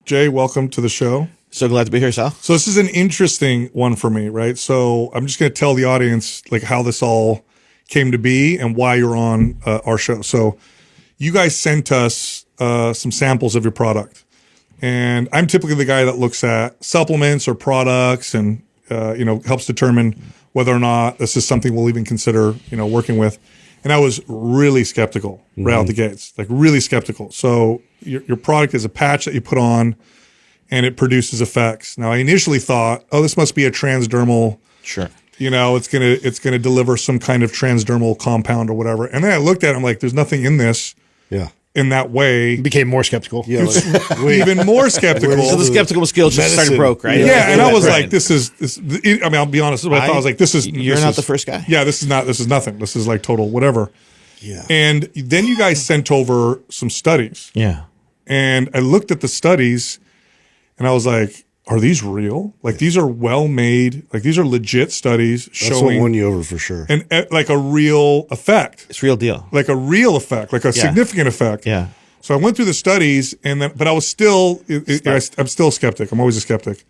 Jay, welcome to the show. So glad to be here, Sal. So this is an interesting one for me, right? So I'm just going to tell the audience like how this all came to be and why you're on our show. So you guys sent us some samples of your product, and I'm typically the guy that looks at supplements or products and helps determine whether or not this is something we'll even consider working with. And I was really skeptical right out the gates, like really skeptical. So your product is a patch that you put on, and it produces effects. Now, I initially thought, oh, this must be a transdermal. Sure. It's gonna deliver some kind of transdermal compound or whatever. And then I looked at it, I'm like, there's nothing in this. Yeah. In that way. Became more skeptical. Yeah. Even more skeptical. So the skeptical skills just started broke, right? Yeah. And I was like, this. I mean, I'll be honest. I was like, this is. You're not the first guy. Yeah. This is nothing. This is like total whatever. Yeah. And then you guys sent over some studies. Yeah. And I looked at the studies, and I was like, are these real? Like these are well made. Like these are legit studies That's what showing won you over for sure. and like a real effect. It's real deal. Like a real effect. Like a significant effect. Yeah. So I went through the studies, but I was still, I'm still a skeptic. I'm always a skeptic.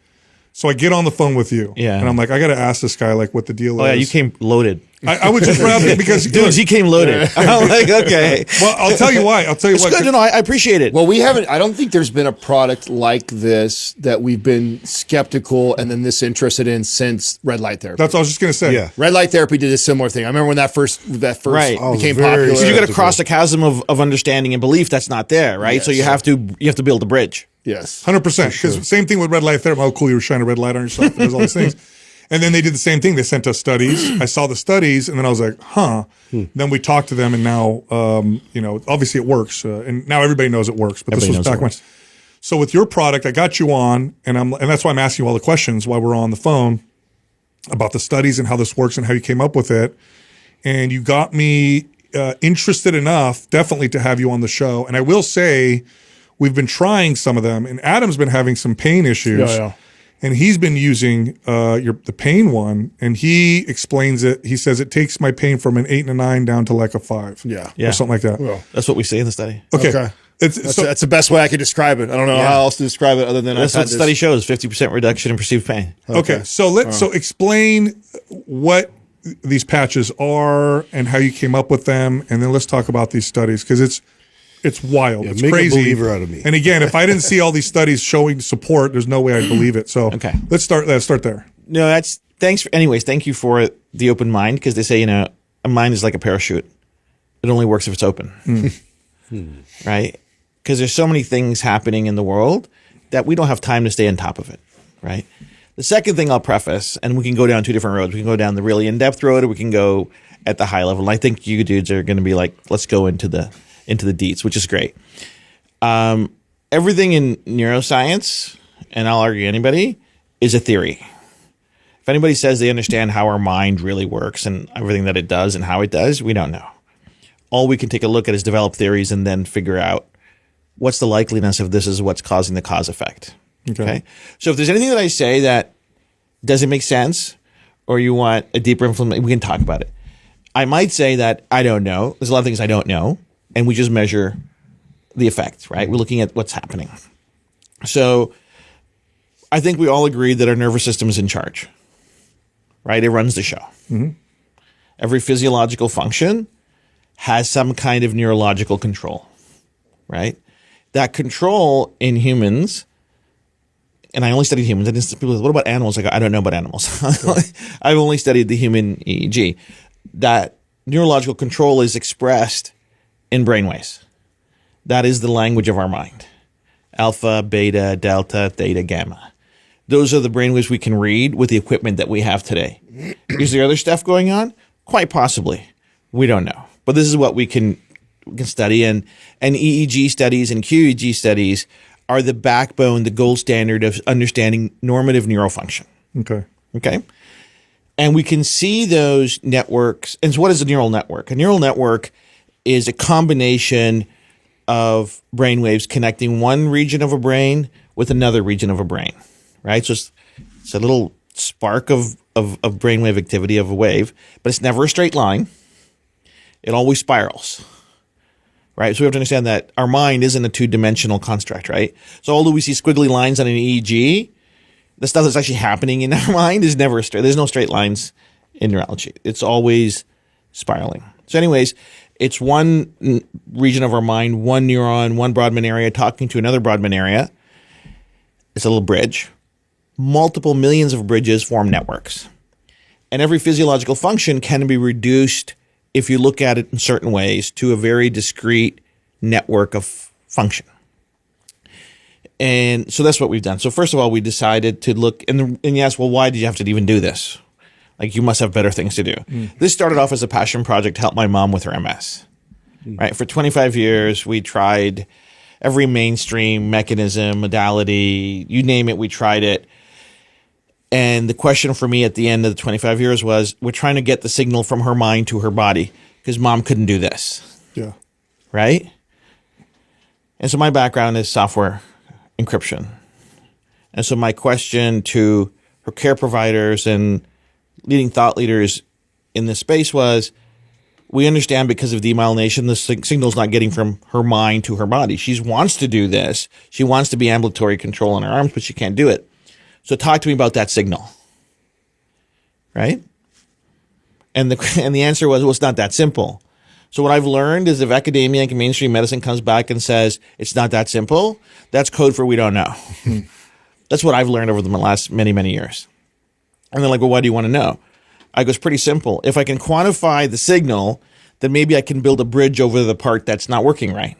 So I get on the phone with you, and I'm like, I got to ask this guy like what the deal is. Oh yeah, you came loaded. I would just rather because Dudes, he came loaded. I'm like, okay. Well, I'll tell you why. It's good to know. I appreciate it. Well, I don't think there's been a product like this that we've been skeptical and then this interested in since red light therapy. That's what I was just going to say. Yeah. Red light therapy did a similar thing. I remember when that first Right. became very popular. So you got to cross the chasm of understanding and belief that's not there, right? Yes. So you have to build a bridge. Yes. 100%. Because same thing with red light therapy. How cool you were shining a red light on yourself. And there's all these things. And then they did the same thing. They sent us studies. I saw the studies, and then I was like, huh. Then we talked to them, and now, obviously it works. And now everybody knows it works. But this was back when. So with your product, I got you on, and that's why I'm asking you all the questions while we're on the phone about the studies and how this works and how you came up with it. And you got me interested enough, definitely, to have you on the show. And I will say, we've been trying some of them, and Adam's been having some pain issues. Yeah. And he's been using the pain one, and he explains it. He says it takes my pain from an 8 and a 9 down to like a 5. Yeah. Or something like that. Well, That's what we say in the study. Okay. that's the best way I could describe it. I don't know how else to describe it other than That's what the study shows: 50% reduction in perceived pain. Okay. So so explain what these patches are and how you came up with them, and then let's talk about these studies because it's wild. It's make crazy. a believer out of me. And again, if I didn't see all these studies showing support, there's no way I'd believe it. So let's start there. No, thank you for the open mind, because they say, a mind is like a parachute. It only works if it's open. Right? Because there's so many things happening in the world that we don't have time to stay on top of it. Right? The second thing I'll preface, and we can go down two different roads. We can go down the really in-depth road, or we can go at the high level. And I think you dudes are going to be like, let's go into the deets, which is great. Everything in neuroscience, and I'll argue anybody, is a theory. If anybody says they understand how our mind really works and everything that it does and how it does, we don't know. All we can take a look at is develop theories and then figure out what's the likeliness of this is what's causing the cause effect. Okay. So if there's anything that I say that doesn't make sense, or you want a deeper information, we can talk about it. I might say that I don't know. There's a lot of things I don't know. And we just measure the effect, right? We're looking at what's happening. So I think we all agree that our nervous system is in charge, right? It runs the show. Mm-hmm. Every physiological function has some kind of neurological control, right? That control in humans, and I only studied humans. And people, what about animals? I go, I don't know about animals. I've only studied the human EEG. That neurological control is expressed in brainwaves. That is the language of our mind. Alpha, beta, delta, theta, gamma. Those are the brainwaves we can read with the equipment that we have today. Is there other stuff going on? Quite possibly. We don't know. But this is what we can study. And EEG studies and QEEG studies are the backbone, the gold standard of understanding normative neural function. Okay. And we can see those networks. And so what is a neural network? A neural network is a combination of brain waves connecting one region of a brain with another region of a brain, right? So it's a little spark of brainwave activity of a wave, but it's never a straight line. It always spirals, right? So we have to understand that our mind isn't a two-dimensional construct, right? So although we see squiggly lines on an EEG, the stuff that's actually happening in our mind is never straight. There's no straight lines in neurology. It's always spiraling. So anyways, it's one region of our mind, one neuron, one Brodmann area talking to another Brodmann area. It's a little bridge. Multiple millions of bridges form networks. And every physiological function can be reduced, if you look at it in certain ways, to a very discrete network of function. And so that's what we've done. So first of all, we decided to look, and you ask, well, why did you have to even do this? Like, you must have better things to do. This started off as a passion project to help my mom with her MS. Right? For 25 years, we tried every mainstream mechanism, modality, you name it, we tried it. And the question for me at the end of the 25 years was, we're trying to get the signal from her mind to her body because mom couldn't do this. Yeah. Right? And so my background is software encryption. And so my question to her care providers and leading thought leaders in this space was, we understand because of demyelination, the signal's not getting from her mind to her body. She wants to do this. She wants to be ambulatory control in her arms, but she can't do it. So talk to me about that signal. Right? And the answer was, well, it's not that simple. So what I've learned is if academia and mainstream medicine comes back and says it's not that simple, that's code for we don't know. That's what I've learned over the last many, many years. And they're like, well, why do you want to know? I go, it's pretty simple. If I can quantify the signal, then maybe I can build a bridge over the part that's not working right.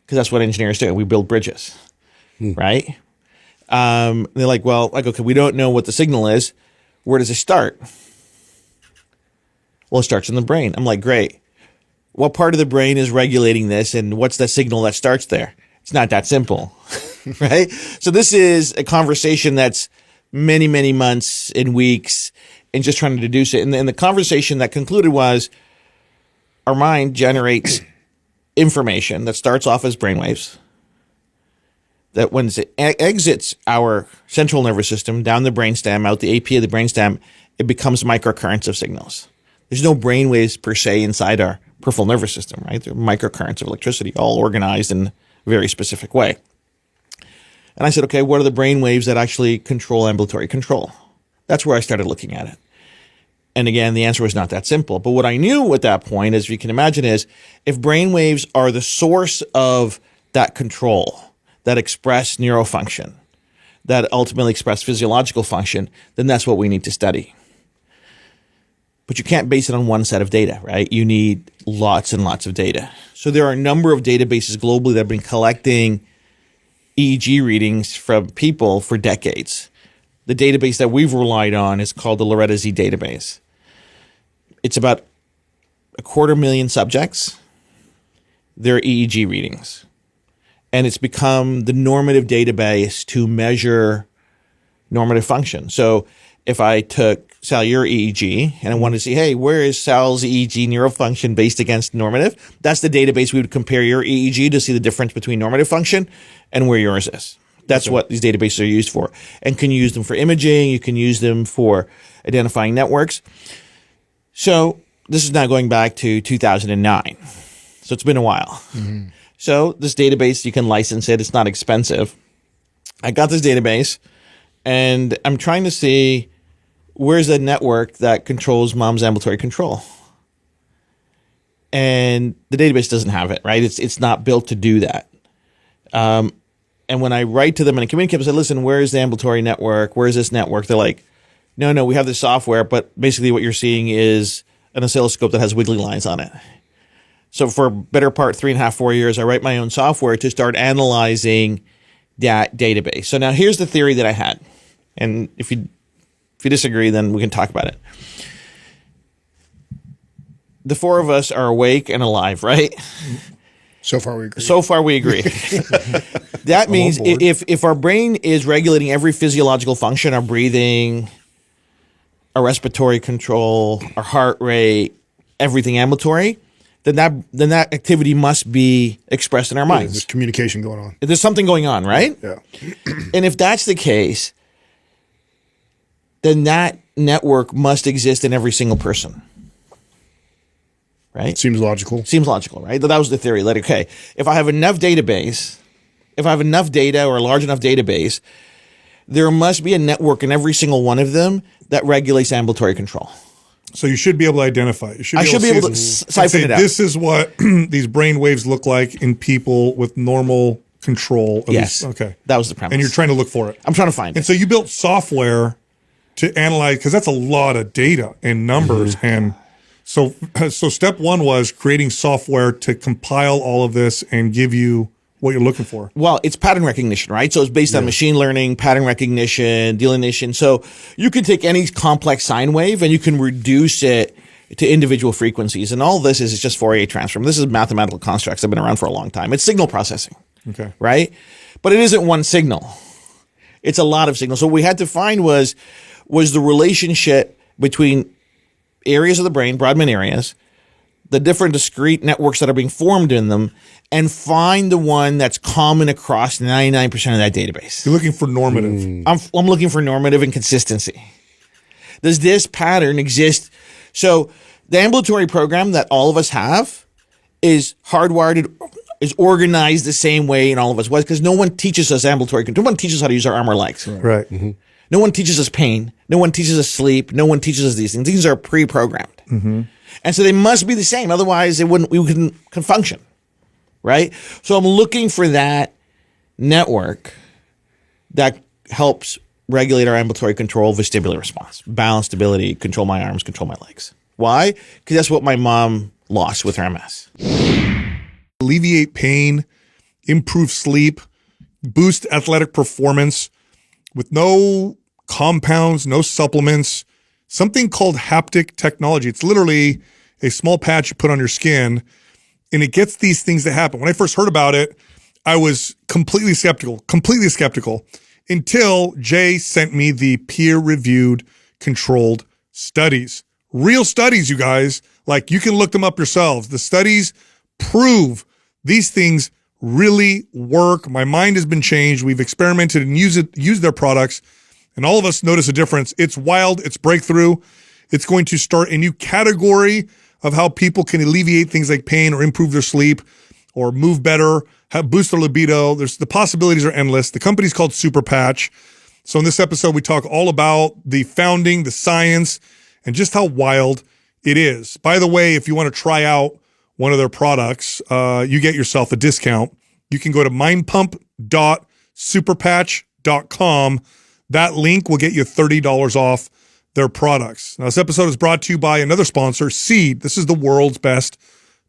Because that's what engineers do. We build bridges, right? They're like, well, I go, okay, we don't know what the signal is. Where does it start? Well, it starts in the brain. I'm like, great. What part of the brain is regulating this, and what's the signal that starts there? It's not that simple, right? So this is a conversation that's many, many months and weeks and just trying to deduce it. And the conversation that concluded was our mind generates information that starts off as brainwaves, that when it exits our central nervous system, down the brainstem, out the AP of the brainstem, it becomes microcurrents of signals. There's no brainwaves per se inside our peripheral nervous system, right? They're microcurrents of electricity, all organized in a very specific way. And I said, okay, what are the brain waves that actually control ambulatory control? That's where I started looking at it. And again, the answer was not that simple. But what I knew at that point, as you can imagine, is if brain waves are the source of that control, that express neurofunction, that ultimately express physiological function, then that's what we need to study. But you can't base it on one set of data, right? You need lots and lots of data. So there are a number of databases globally that have been collecting EEG readings from people for decades. The database that we've relied on is called the Loretta Z database. It's about 250,000 subjects, their EEG readings. And it's become the normative database to measure normative function. So if I took Sal, your EEG, and I wanted to see, hey, where is Sal's EEG neurofunction based against normative? That's the database we would compare your EEG to see the difference between normative function and where yours is. That's what these databases are used for. And can you use them for imaging? You can use them for identifying networks. So this is now going back to 2009. So it's been a while. Mm-hmm. So this database, you can license it. It's not expensive. I got this database, and I'm trying to see where's the network that controls mom's ambulatory control. And the database doesn't have it, right? It's not built to do that. And when I write to them and I communicate, I say, listen, where's the ambulatory network? Where's this network? They're like, no, we have this software, but basically what you're seeing is an oscilloscope that has wiggly lines on it. So for better part 3.5, 4 years, I write my own software to start analyzing that database. So now here's the theory that I had. And if you disagree, then we can talk about it. The four of us are awake and alive, right? So far we agree. So far we agree. That means if our brain is regulating every physiological function, our breathing, our respiratory control, our heart rate, everything ambulatory, then that activity must be expressed in our minds. There's communication going on. There's something going on, right? Yeah. And if that's the case, then that network must exist in every single person. right? Seems logical. Seems logical, right? That was the theory. Like, okay, if I have enough database, if I have enough data or a large enough database, there must be a network in every single one of them that regulates ambulatory control. So you should be able to identify it. I should be able to siphon it out. This is what these brain waves look like in people with normal control. Yes. Okay. That was the premise. And you're trying to look for it. I'm trying to find And it. so you built software to analyze, because that's a lot of data and numbers. And so step one was creating software to compile all of this and give you what you're looking for. Well, it's pattern recognition, right? So it's based on machine learning, pattern recognition, delineation. So you can take any complex sine wave and you can reduce it to individual frequencies. And all this is just Fourier transform. This is mathematical constructs that have been around for a long time. It's signal processing, Okay. right? But it isn't one signal. It's a lot of signals. So what we had to find was the relationship between areas of the brain, Brodmann areas, the different discrete networks that are being formed in them, and find the one that's common across 99% of that database. You're looking for normative. I'm looking for normative and consistency. Does this pattern exist? So the ambulatory program that all of us have is hardwired, is organized the same way in all of us was, because no one teaches us ambulatory control. No one teaches us how to use our arm or legs. Right. No one teaches us pain. No one teaches us sleep. No one teaches us these things. These are pre-programmed. And so they must be the same. Otherwise, we couldn't function. Right? So I'm looking for that network that helps regulate our ambulatory control, vestibular response, balance, stability, control my arms, control my legs. Why? Because that's what my mom lost with her MS. Alleviate pain, improve sleep, boost athletic performance with no compounds, no supplements, something called haptic technology. It's literally a small patch you put on your skin, and it gets these things that happen. When I first heard about it, I was completely skeptical until Jay sent me the peer-reviewed controlled studies. Real studies, you guys. Like, you can look them up yourselves. The studies prove these things really work. My mind has been changed. We've experimented and used their products, and all of us notice a difference. It's wild. It's breakthrough. It's going to start a new category of how people can alleviate things like pain or improve their sleep or move better, boost their libido. The possibilities are endless. The company's called Super Patch. So in this episode, we talk all about the founding, the science, and just how wild it is. By the way, if you want to try out one of their products, you get yourself a discount. You can go to mindpump.superpatch.com. That link will get you $30 off their products. Now, this episode is brought to you by another sponsor, Seed. This is the world's best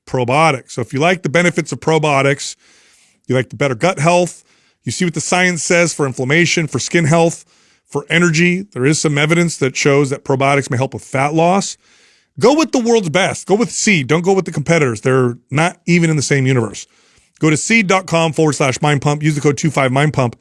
probiotics. So if you like the benefits of probiotics, you like the better gut health, you see what the science says for inflammation, for skin health, for energy, there is some evidence that shows that probiotics may help with fat loss. Go with the world's best. Go with Seed. Don't go with the competitors. They're not even in the same universe. Go to seed.com/mindpump. Use the code 25mindpump.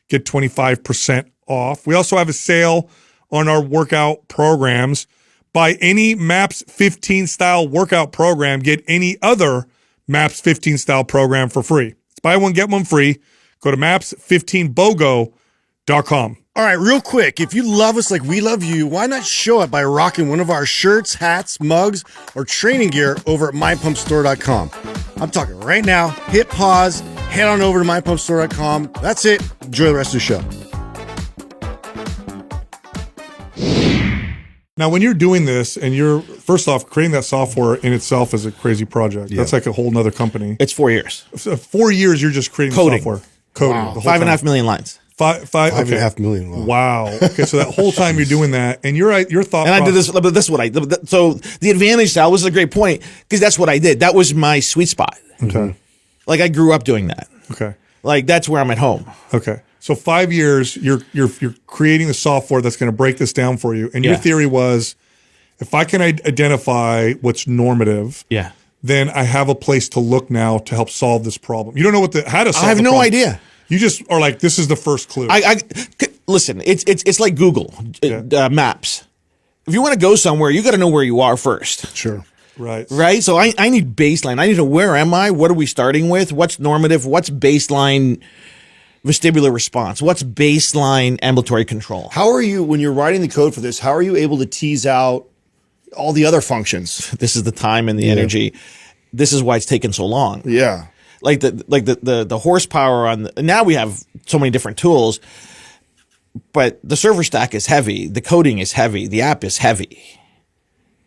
Get 25% off. We also have a sale on our workout programs. Buy any MAPS 15 style workout program, get any other MAPS 15 style program for free. It's buy one, get one free. Go to maps15bogo.com. All right, real quick, if you love us like we love you, why not show it by rocking one of our shirts, hats, mugs, or training gear over at mypumpstore.com. I'm talking right now. Hit pause, head on over to mypumpstore.com. That's it. Enjoy the rest of the show. Now, when you're doing this and you're, first off, creating that software in itself is a crazy project. That's like a whole nother company. It's 4 years. 4 years, you're just creating Coding. software. Coding. Wow. The whole 5.5 million lines. $5.5 million. Wow. Okay, so that whole time you're doing that, and your thought And I did process- this, but this is what I did. So the advantage, Sal, was a great point, because that's what I did. That was my sweet spot. Okay. Like, I grew up doing that. Okay. Like, that's where I'm at home. Okay. So 5 years, you're creating the software that's going to break this down for you. And your Yeah. theory was, if I can identify what's normative, Yeah. then I have a place to look now to help solve this problem. You don't know how to solve I have the no problem. idea. You just are like, this is the first clue. Listen, it's like Google Maps. If you want to go somewhere, you got to know where you are first. Sure. right. Right? So I need baseline. I need to know, where am I? What are we starting with? What's normative? What's baseline vestibular response? What's baseline ambulatory control? How are you, when you're writing the code for this, how are you able to tease out all the other functions. This is the time and the energy. This is why it's taken so long. Yeah. Like the horsepower on now we have so many different tools, but the server stack is heavy, the coding is heavy, the app is heavy,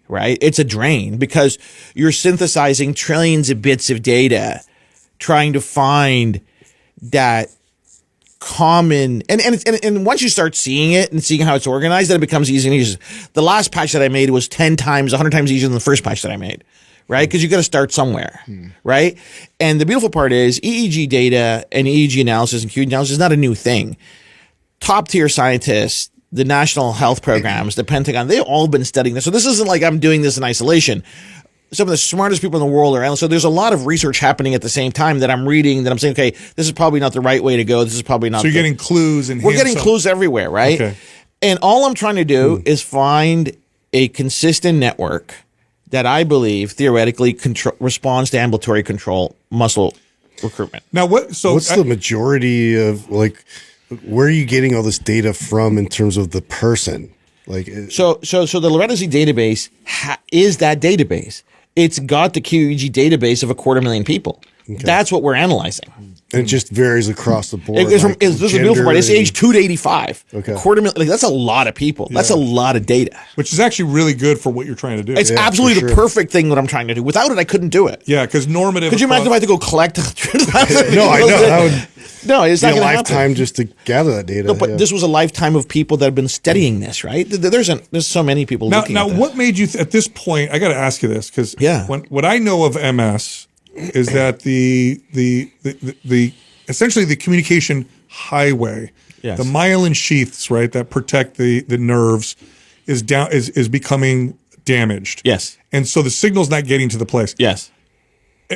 right? It's a drain because you're synthesizing trillions of bits of data, trying to find that common and once you start seeing it and seeing how it's organized, then it becomes easy and easy. The last patch that I made was 10 times, 100 times easier than the first patch that I made. Right? Because you got to start somewhere, right? And the beautiful part is EEG data and EEG analysis and QEEG analysis is not a new thing. Top tier scientists, the national health programs, the Pentagon, they've all been studying this. So this isn't like I'm doing this in isolation. Some of the smartest people in the world are analysts. So there's a lot of research happening at the same time that I'm reading that I'm saying, okay, this is probably not the right way to go. This is probably not. So you're getting clues and we're getting clues everywhere, right? Okay. And all I'm trying to do is find a consistent network that I believe theoretically responds to ambulatory control muscle recruitment. Now, what's the majority of like? Where are you getting all this data from in terms of the person? Like, so the Lorenzi database is that database. It's got the QEEG database of 250,000 people. Okay. That's what we're analyzing. And it just varies across the board. This is the beautiful part. It's age 2 to 85. Okay. 250,000, like that's a lot of people. Yeah. That's a lot of data. Which is actually really good for what you're trying to do. It's absolutely the perfect thing what I'm trying to do. Without it, I couldn't do it. Yeah, because normative. Could you imagine if I had to go collect? No, I know. That would no, it's not a lifetime happen. just to gather that data. No, but this was a lifetime of people that have been studying this, right? There's so many people looking at this. Now, what made you, at this point, I got to ask you this, because what I know of MS is that the essentially the communication highway, the myelin sheaths, right, that protect the nerves is becoming damaged. Yes. And so the signal's not getting to the place. Yes.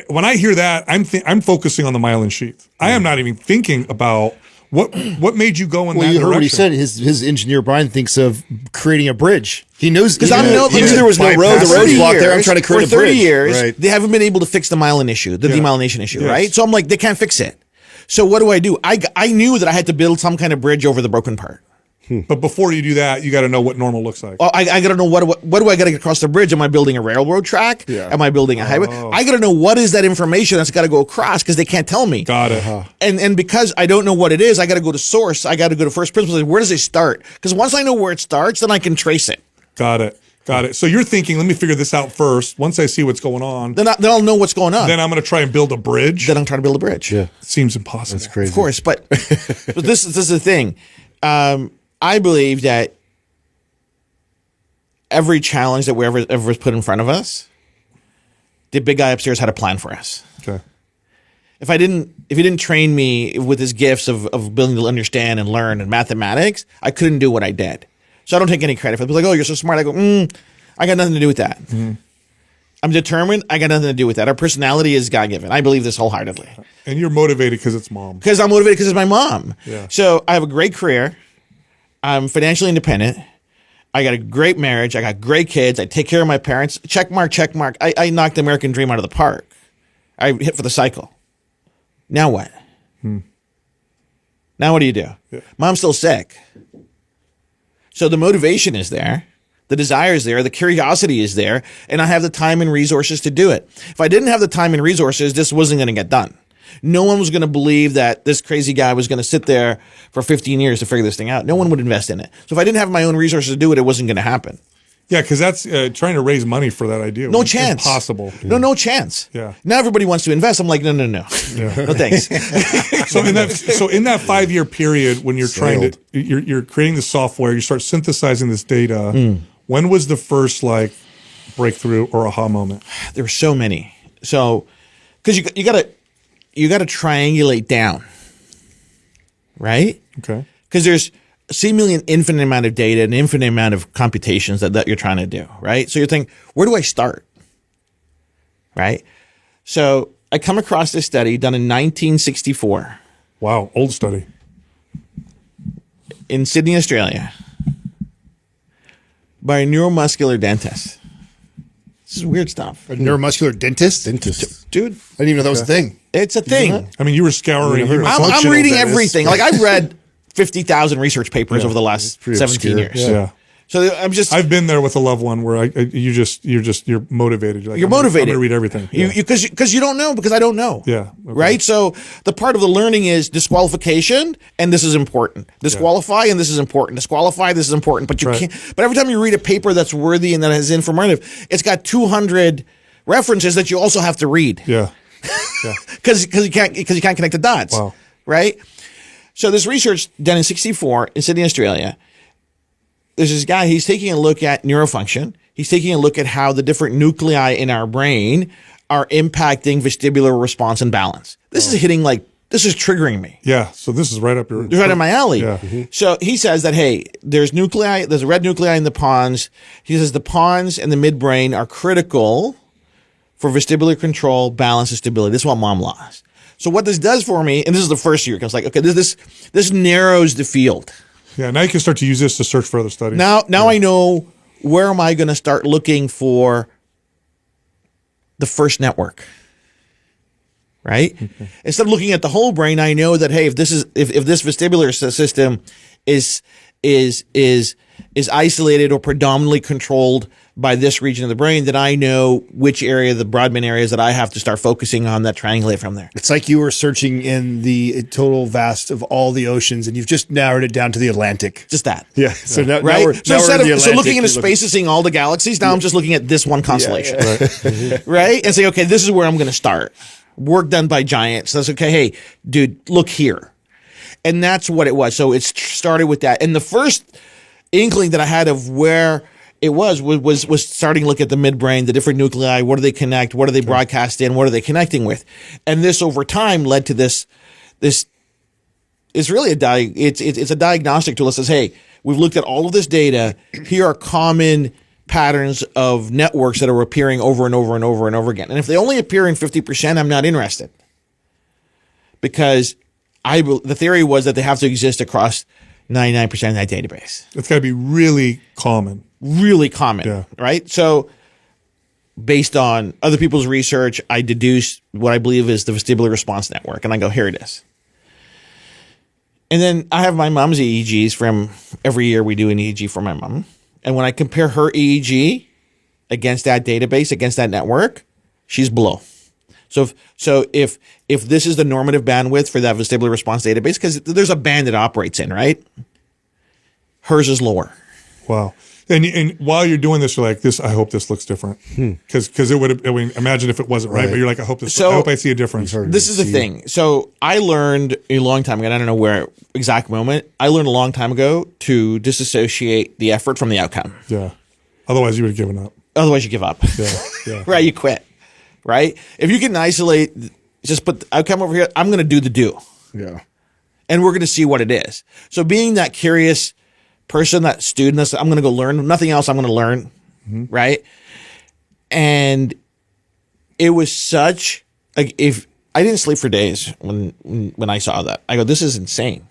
When I hear that, I'm focusing on the myelin sheath. I am not even thinking about what made you go in that direction. You heard what he said. His engineer Brian thinks of creating a bridge. He knows because he knew there was no road. The road's blocked there. I'm trying to create a bridge. For 30 years, they haven't been able to fix the myelin issue, the demyelination issue, right? So I'm like, they can't fix it. So what do? I knew that I had to build some kind of bridge over the broken part. But before you do that, you got to know what normal looks like. Oh, I got to know what do I got to get across the bridge? Am I building a railroad track? Yeah. Am I building a highway? I got to know what is that information that's got to go across because they can't tell me. Got it. And because I don't know what it is, I got to go to source. I got to go to first principles. Where does it start? Because once I know where it starts, then I can trace it. Got it. So you're thinking, let me figure this out first. Once I see what's going on, then I'll know what's going on. Then I'm going to try and build a bridge. Then I'm trying to build a bridge. Yeah, it seems impossible. That's crazy. Of course, but this is the thing. I believe that every challenge that we ever was put in front of us, the big guy upstairs had a plan for us. Okay. If he didn't train me with his gifts of being able to understand and learn and mathematics, I couldn't do what I did. So I don't take any credit for it. People are like, oh, you're so smart. I go, I got nothing to do with that. Mm-hmm. I'm determined. I got nothing to do with that. Our personality is God-given. I believe this wholeheartedly. And you're motivated because it's mom. Because I'm motivated because it's my mom. Yeah. So I have a great career. I'm financially independent. I got a great marriage. I got great kids. I take care of my parents. Check mark, check mark. I knocked the American dream out of the park. I hit for the cycle. Now what? Now what do you do? Yeah. Mom's still sick. So the motivation is there. The desire is there. The curiosity is there. And I have the time and resources to do it. If I didn't have the time and resources, this wasn't going to get done. No one was going to believe that this crazy guy was going to sit there for 15 years to figure this thing out. No one would invest in it. So if I didn't have my own resources to do it, it wasn't going to happen. Yeah, because that's trying to raise money for that idea. No chance. Impossible. No chance. Yeah. Now everybody wants to invest. I'm like, no. Yeah. No thanks. So in that 5-year period when you're you're creating the software, you start synthesizing this data. When was the first breakthrough or aha moment? There were so many. So because you got to triangulate down, right? Okay. Because there's seemingly an infinite amount of data, an infinite amount of computations that you're trying to do, right? So you're thinking, where do I start? Right? So I come across this study done in 1964. Wow, old study. In Sydney, Australia, by a neuromuscular dentist. This is weird stuff. A neuromuscular dentist? Dude. I didn't even know that was a thing. It's a thing. I mean, you were scouring. I'm reading everything. Like I've read 50,000 research papers over the last 17 years. Yeah. So I've been there with a loved one where you're motivated. You're motivated. I'm going to read everything. Because you don't know, because I don't know. Yeah. Okay. Right. So the part of the learning is disqualification, and this is important. Disqualify, and this is important. Disqualify, this is important. But you can't. But every time you read a paper that's worthy and that has informative, it's got 200 references that you also have to read. Yeah. Because you can't connect the dots. Wow. Right. So this research done in '64 in Sydney, Australia. There's this guy, he's taking a look at neurofunction. He's taking a look at how the different nuclei in our brain are impacting vestibular response and balance. This is hitting this is triggering me. Yeah. So this is right up your... It's right in my alley. Yeah. So he says that, hey, there's a red nuclei in the pons. He says the pons and the midbrain are critical for vestibular control, balance, and stability. This is what mom lost. So what this does for me, and this is the first year, because okay, this narrows the field. Yeah, now you can start to use this to search for other studies. Now I know where am I going to start looking for the first network, right? Okay. Instead of looking at the whole brain, I know that hey, if this vestibular system is isolated or predominantly controlled by this region of the brain, then I know which area, the Broadband areas that I have to start focusing on that triangulate from there. It's like you were searching in the total vast of all the oceans, and you've just narrowed it down to the Atlantic. Just that. Yeah. So now, right. now we're, so now instead we're in of the Atlantic, looking into space and seeing all the galaxies, now I'm just looking at this one constellation. Yeah. Right. And say, okay, this is where I'm going to start. Work done by giants. So that's okay. Hey, dude, look here. And that's what it was. So it started with that. And the first inkling that I had of where it was starting to look at the midbrain, the different nuclei. What do they connect? What do they broadcast in? What are they connecting with? And this over time led to this is really it's a diagnostic tool that says, hey, we've looked at all of this data. Here are common patterns of networks that are appearing over and over and over and over again. And if they only appear in 50%, I'm not interested, because the theory was that they have to exist across 99% of that database. It's got to be really common. Really common, right? So based on other people's research, I deduced what I believe is the vestibular response network. And I go, here it is. And then I have my mom's EEGs from every year we do an EEG for my mom. And when I compare her EEG against that database, against that network, she's below. So if this is the normative bandwidth for that vestibular response database, because there's a band it operates in, right? Hers is lower. Wow. And while you're doing this, you're like, I hope this looks different. Because it would, imagine if it wasn't right, but you're like, I hope I see a difference. This is the thing. So I learned a long time ago, and I don't know where exact moment, I learned a long time ago to disassociate the effort from the outcome. Yeah. Otherwise you would have given up. Otherwise you give up. Yeah. Right. You quit. Right. If you can isolate, just put the outcome over here, I'm going to do the do. Yeah. And we're going to see what it is. So being that curious person, that student, that's, I'm going to go learn. Nothing else I'm going to learn. Right. And it was such, like, if I didn't sleep for days when I saw that, I go, this is insane.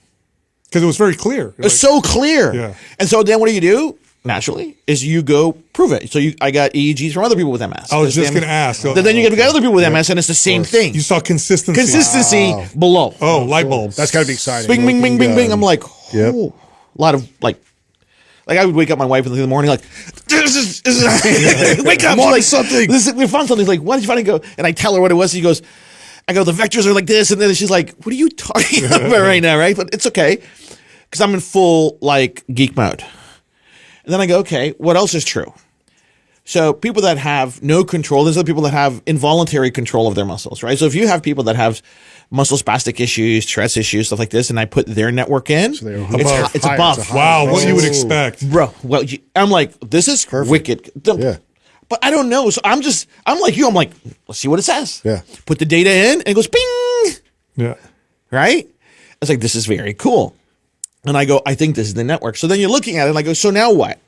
Because it was very clear. It's so clear. Yeah. And so then what do? Naturally, is you go prove it. So I got EEGs from other people with MS. I was just going to ask. So, then you get other people with MS, and it's the same thing. You saw consistency. Consistency below. Oh, light bulbs. That's got to be exciting. Bing, bing, bing, bing, bing. I'm like, a lot of like I would wake up my wife in the morning like, this is wake up. I'm on like, something. We found something. Like, what did you find? I go, and I tell her what it was. She goes, I go, the vectors are like this, and then she's like, what are you talking about right now? Right, but it's okay because I'm in full like geek mode. And then I go, okay, what else is true? So people that have no control, there's other people that have involuntary control of their muscles, right? So if you have people that have muscle spastic issues, stress issues, stuff like this, and I put their network in, So it's above. Wow, what you would expect. Bro, well, I'm like, this is wicked. Yeah. But I don't know. So I'm like you. I'm like, let's see what it says. Yeah. Put the data in, and it goes ping. Yeah. Right? It's like, this is very cool. And I go, I think this is the network. So then you're looking at it, and I go, so now what?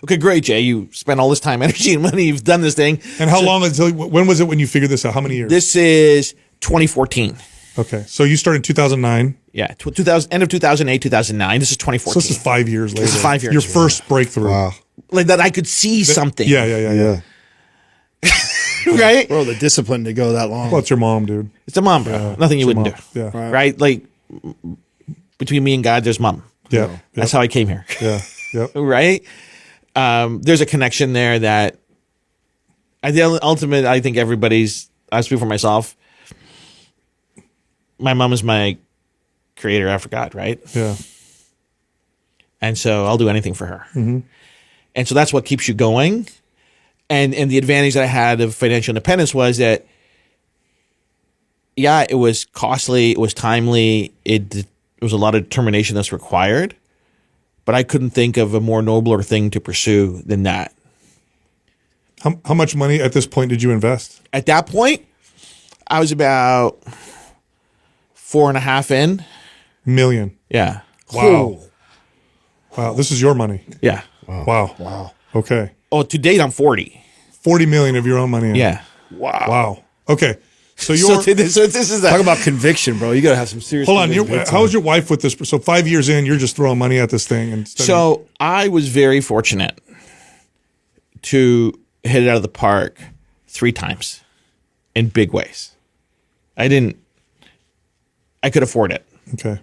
Okay, great, Jay. You spent all this time, energy, and money. You've done this thing. And how long until? When was it when you figured this out? How many years? This is 2014. Okay, so you started in 2009. Yeah, end of 2008, 2009. This is 2014. So this is 5 years later. This is 5 years. Your first breakthrough. Wow. Like that, I could see something. Yeah. Right? Bro, the discipline to go that long. Well, it's your mom, dude. It's a mom, bro. Yeah, Nothing you it's your wouldn't do. mom. Yeah. Right? Like, between me and God, there's mom. Yeah. That's how I came here. Yeah. Yep. right? There's a connection there that at the ultimate, I think I speak for myself. My mom is my creator after God, right? Yeah. And so I'll do anything for her. Mm-hmm. And so that's what keeps you going. And the advantage that I had of financial independence was that, yeah, it was costly, it was timely, it was a lot of determination that's required, but I couldn't think of a more nobler thing to pursue than that. How much money at this point did you invest? At that point, I was about 4.5 in. Million. Yeah. Wow. Wow. This is your money. Yeah. Wow. Okay. Oh, to date, I'm 40. 40 million of your own money. Yeah. Wow. Okay. So So you're, this is Talk about conviction, bro. You got to have some serious. hold on. conviction. How was your wife with this? So 5 years in, you're just throwing money at this thing. And So I was very fortunate to hit it out of the park 3 times in big ways. I could afford it, okay.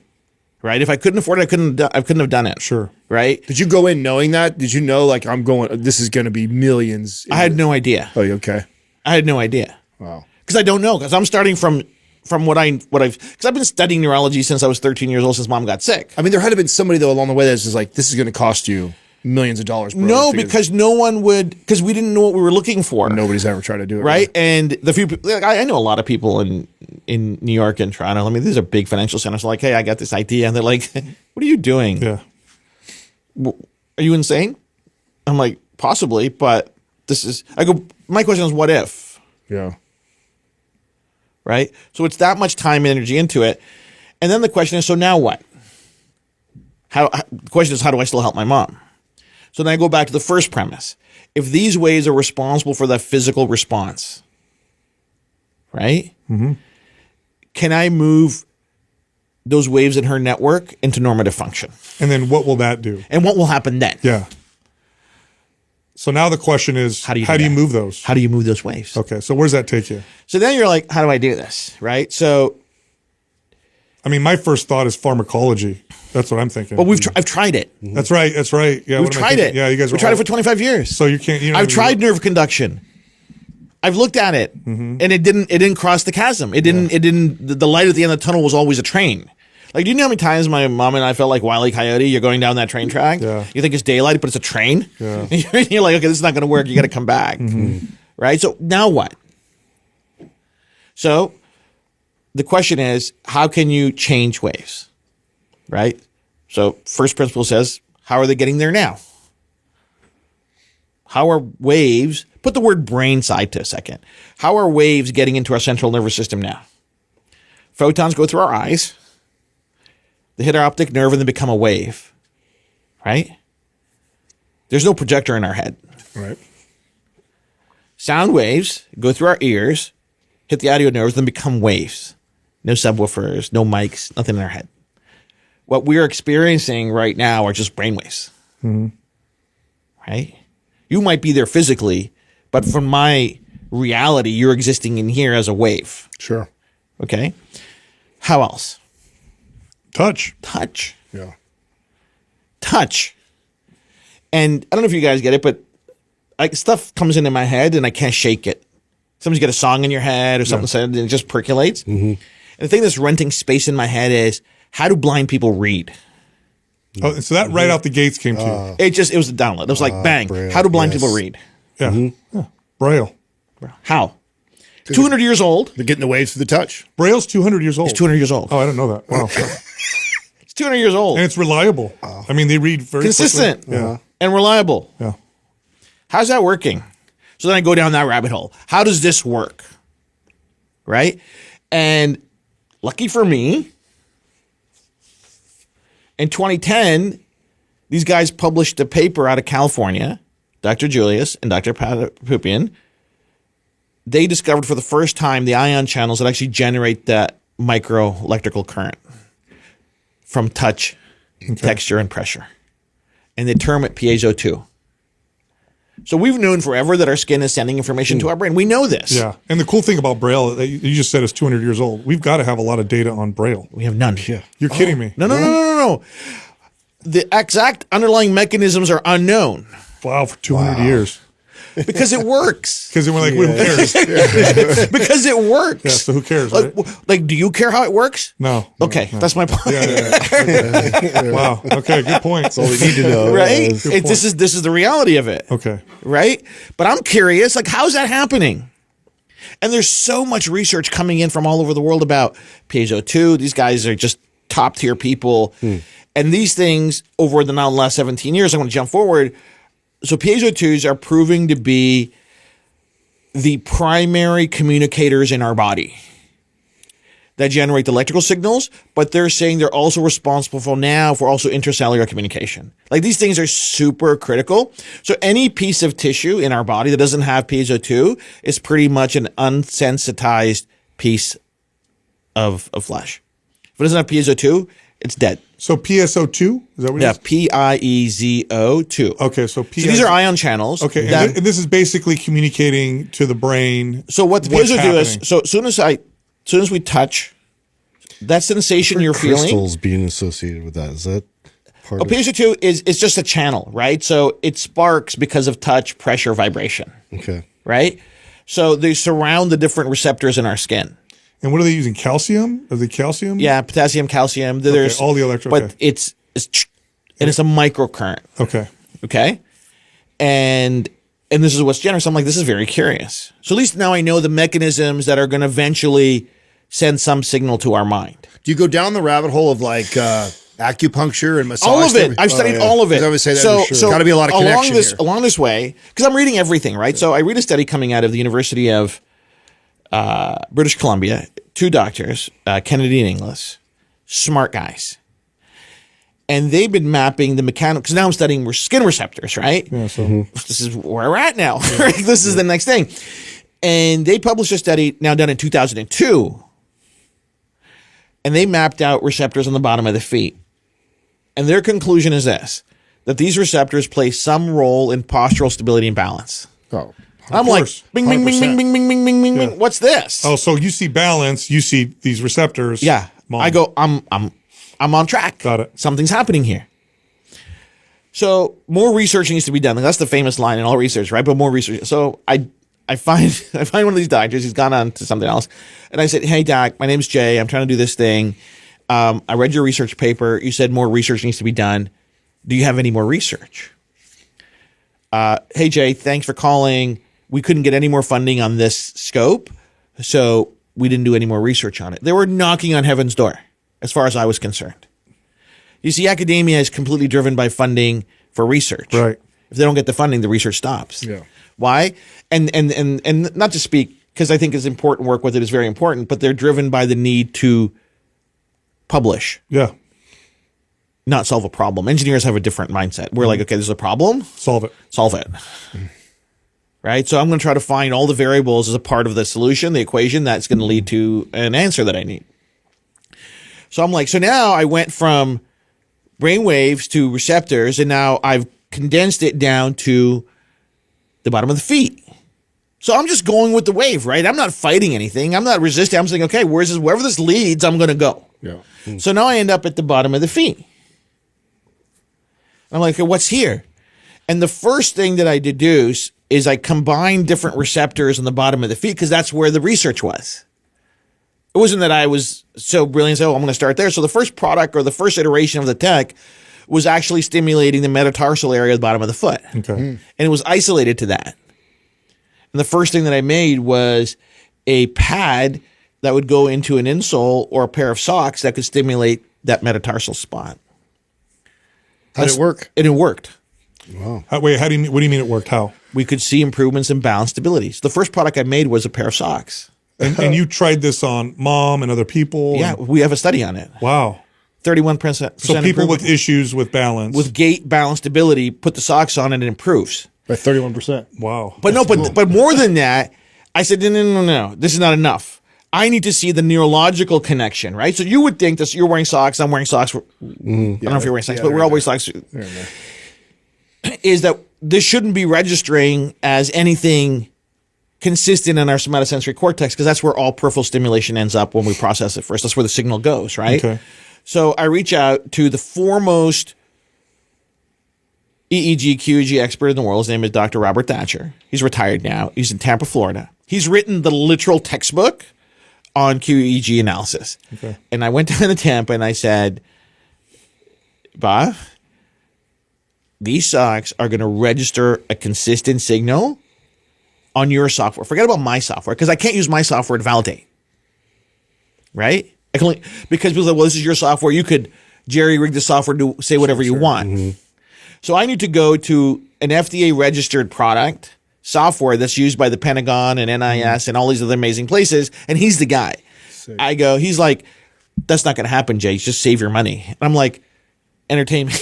right? If I couldn't afford it, I couldn't have done it. Sure. Right? Did you go in knowing that? Did you know, like, this is going to be millions? I had no idea. Oh, okay. I had no idea. Wow. Because I don't know. Because I'm starting from what I've because I've been studying neurology since I was 13 years old, since mom got sick. I mean, there had to have been somebody, though, along the way that's just like, this is going to cost you millions of dollars. Bro. No, because no one would, because we didn't know what we were looking for. Nobody's ever tried to do it. Right? And the few people, like, I know a lot of people in New York and Toronto. I mean, these are big financial centers. Like, hey, I got this idea. And they're like, what are you doing? Yeah. Are you insane? I'm like, possibly, but my question is, what if? Yeah. Right? So it's that much time and energy into it. And then the question is, so now what? The question is, how do I still help my mom? So then I go back to the first premise. If these waves are responsible for that physical response, right? Mm-hmm. Can I move those waves in her network into normative function? And then what will that do? And what will happen then? Yeah. So now the question is, how do you move those? How do you move those waves? Okay. So where does that take you? So then you're like, how do I do this? Right? So, I mean, my first thought is pharmacology. That's what I'm thinking. but I've tried it. That's right. Yeah. We've tried it. Yeah. You guys we tried it for 25 years. So you can't, I've tried nerve conduction. I've looked at it, and it didn't cross the chasm. The light at the end of the tunnel was always a train. Like, do you know how many times my mom and I felt like Wile E. Coyote? You're going down that train track. Yeah. You think it's daylight, but it's a train. Yeah. You're like, okay, this is not going to work. You got to come back. Right? So now what? So the question is, how can you change waves? Right? So first principle says, how are they getting there now? How are waves, put the word brain side to a second. How are waves getting into our central nervous system now? Photons go through our eyes. They hit our optic nerve and then become a wave, right? There's no projector in our head. Right. Sound waves go through our ears, hit the audio nerves, then become waves. No subwoofers, no mics, nothing in our head. What we're experiencing right now are just brainwaves, right? You might be there physically, but from my reality, you're existing in here as a wave. Sure. Okay? How else? Touch. Yeah. Touch. And I don't know if you guys get it, but stuff comes into my head and I can't shake it. Sometimes you get a song in your head or something said and it just percolates. And the thing that's renting space in my head is, how do blind people read? Oh, so that right out the gates came to you. It was a download. It was like, bang. Braille, How do blind yes. people read? Yeah. Yeah. Braille. How? 200 years old. They're getting the waves through the touch. Braille's 200 years old. It's 200 years old. Oh, I didn't know that. Wow. It's 200 years old. And it's reliable. I mean, they read very Consistent. quickly. Yeah. And reliable. Yeah. How's that working? So then I go down that rabbit hole. How does this work? Right? And lucky for me, in 2010, these guys published a paper out of California, Dr. Julius and Dr. Papupian. They discovered for the first time the ion channels that actually generate that micro electrical current from touch, texture, and pressure. And they term it piezo 2. So we've known forever that our skin is sending information to our brain. We know this. Yeah. And the cool thing about Braille, that you just said is 200 years old. We've got to have a lot of data on Braille. We have none. Yeah. You're kidding me. No. the exact underlying mechanisms are unknown Wow, for 200 years. because it works. Because we're like, who cares? Because it works. Yeah, so who cares, Like, right? like, do you care how it works? No. Okay, that's my point. Wow. Okay, good point. That's all we need to know. Right? Good This is the reality of it. Okay. Right? But I'm curious, like, how's that happening? And there's so much research coming in from all over the world about piezo 2. These guys are just top tier people. And these things over the now last 17 years, I'm going to jump forward. So piezo 2s are proving to be the primary communicators in our body that generate the electrical signals, but they're saying they're also responsible for also intercellular communication. Like, these things are super critical. So any piece of tissue in our body that doesn't have piezo 2 is pretty much an unsensitized piece of flesh. If it doesn't have piezo 2, it's dead. So PSO2? Is that what it is? PIEZO2. Okay, so So these are ion channels. Okay, that- and this is basically communicating to the brain. So what the what's piezo do is, happening. so as soon as we touch, that sensation you're feeling. Crystals being associated with that. Is that part of Piezo 2 is just a channel, right? So it sparks because of touch, pressure, vibration, Okay. right? So they surround the different receptors in our skin. And what are they using? Calcium? Are they calcium? Yeah, potassium, calcium. There's all the electric. but Okay. it's a microcurrent. Okay. Okay. And this is what's generous. I'm like, this is very curious. So at least now I know the mechanisms that are going to eventually send some signal to our mind. Do you go down the rabbit hole of like acupuncture and massage? All of it. I've studied all of it. I would say that. So got to be a lot of connection along this way, because I'm reading everything, right? So I read a study coming out of the University of British Columbia, 2 doctors, Kennedy and Inglis, smart guys. And they've been mapping the mechanical, because now I'm studying skin receptors, right? Yeah, so This is where we're at now. Right? This is the next thing. And they published a study now done in 2002. And they mapped out receptors on the bottom of the feet. And their conclusion is this, that these receptors play some role in postural stability and balance. Oh, I'm like, course. bing, bing, bing, bing, bing, bing, bing, bing, bing, bing. What's this? Oh, so you see balance, you see these receptors. Yeah. Mom. I go, I'm on track. Got it. Something's happening here. So more research needs to be done. Like, that's the famous line in all research, right? But more research. So I find one of these doctors. He's gone on to something else, and I said, "Hey, doc, my name's Jay. I'm trying to do this thing. I read your research paper. You said more research needs to be done. Do you have any more research?" Hey, Jay, thanks for calling. We couldn't get any more funding on this scope, so we didn't do any more research on it. They were knocking on heaven's door, as far as I was concerned. You see, academia is completely driven by funding for research. Right. If they don't get the funding, the research stops. Yeah. Why? And not to speak, because I think it's important, work with it is very important, but they're driven by the need to publish, Yeah. not solve a problem. Engineers have a different mindset. We're like, okay, there's a problem, Solve it. solve it. Right? So I'm going to try to find all the variables as a part of the solution, the equation that's going to lead to an answer that I need. So I'm like, so now I went from brain waves to receptors, and now I've condensed it down to the bottom of the feet. So I'm just going with the wave, right? I'm not fighting anything. I'm not resisting. I'm saying, okay, wherever this leads, I'm going to go. Yeah. So now I end up at the bottom of the feet. I'm like, okay, what's here? And the first thing that I deduce is I combine different receptors on the bottom of the feet because that's where the research was. It wasn't that I was so brilliant, so I'm going to start there. So the first product or the first iteration of the tech was actually stimulating the metatarsal area at the bottom of the foot. Okay. And it was isolated to that. And the first thing that I made was a pad that would go into an insole or a pair of socks that could stimulate that metatarsal spot. How did it work? And it worked. Wow. Wait, what do you mean it worked? How? We could see improvements in balance stability. So the first product I made was a pair of socks. And you tried this on mom and other people? Yeah, and- we have a study on it. Wow. 31%. So people improvement. with issues with balance. with gait, balance, stability, put the socks on and it improves. By 31%. Wow. But but more than that, I said, no. This is not enough. I need to see the neurological connection, right? So you would think that you're wearing socks, I'm wearing socks. I don't know if you're wearing socks, but we're all wearing socks. Is that this shouldn't be registering as anything consistent in our somatosensory cortex because that's where all peripheral stimulation ends up when we process it first. That's where the signal goes, right? Okay. So I reach out to the foremost EEG, QEEG expert in the world. His name is Dr. Robert Thatcher. He's retired now. He's in Tampa, Florida. He's written the literal textbook on QEEG analysis. Okay. And I went down to Tampa and I said, Bob, these socks are going to register a consistent signal on your software. Forget about my software, because I can't use my software to validate. Right? I can only, because people say, well, this is your software. You could jerry-rig the software to say whatever you want. Mm-hmm. So I need to go to an FDA-registered product, software that's used by the Pentagon and NIS and all these other amazing places, and he's the guy. Sick. He's like, that's not going to happen, Jay. Just save your money. And I'm like, entertain me.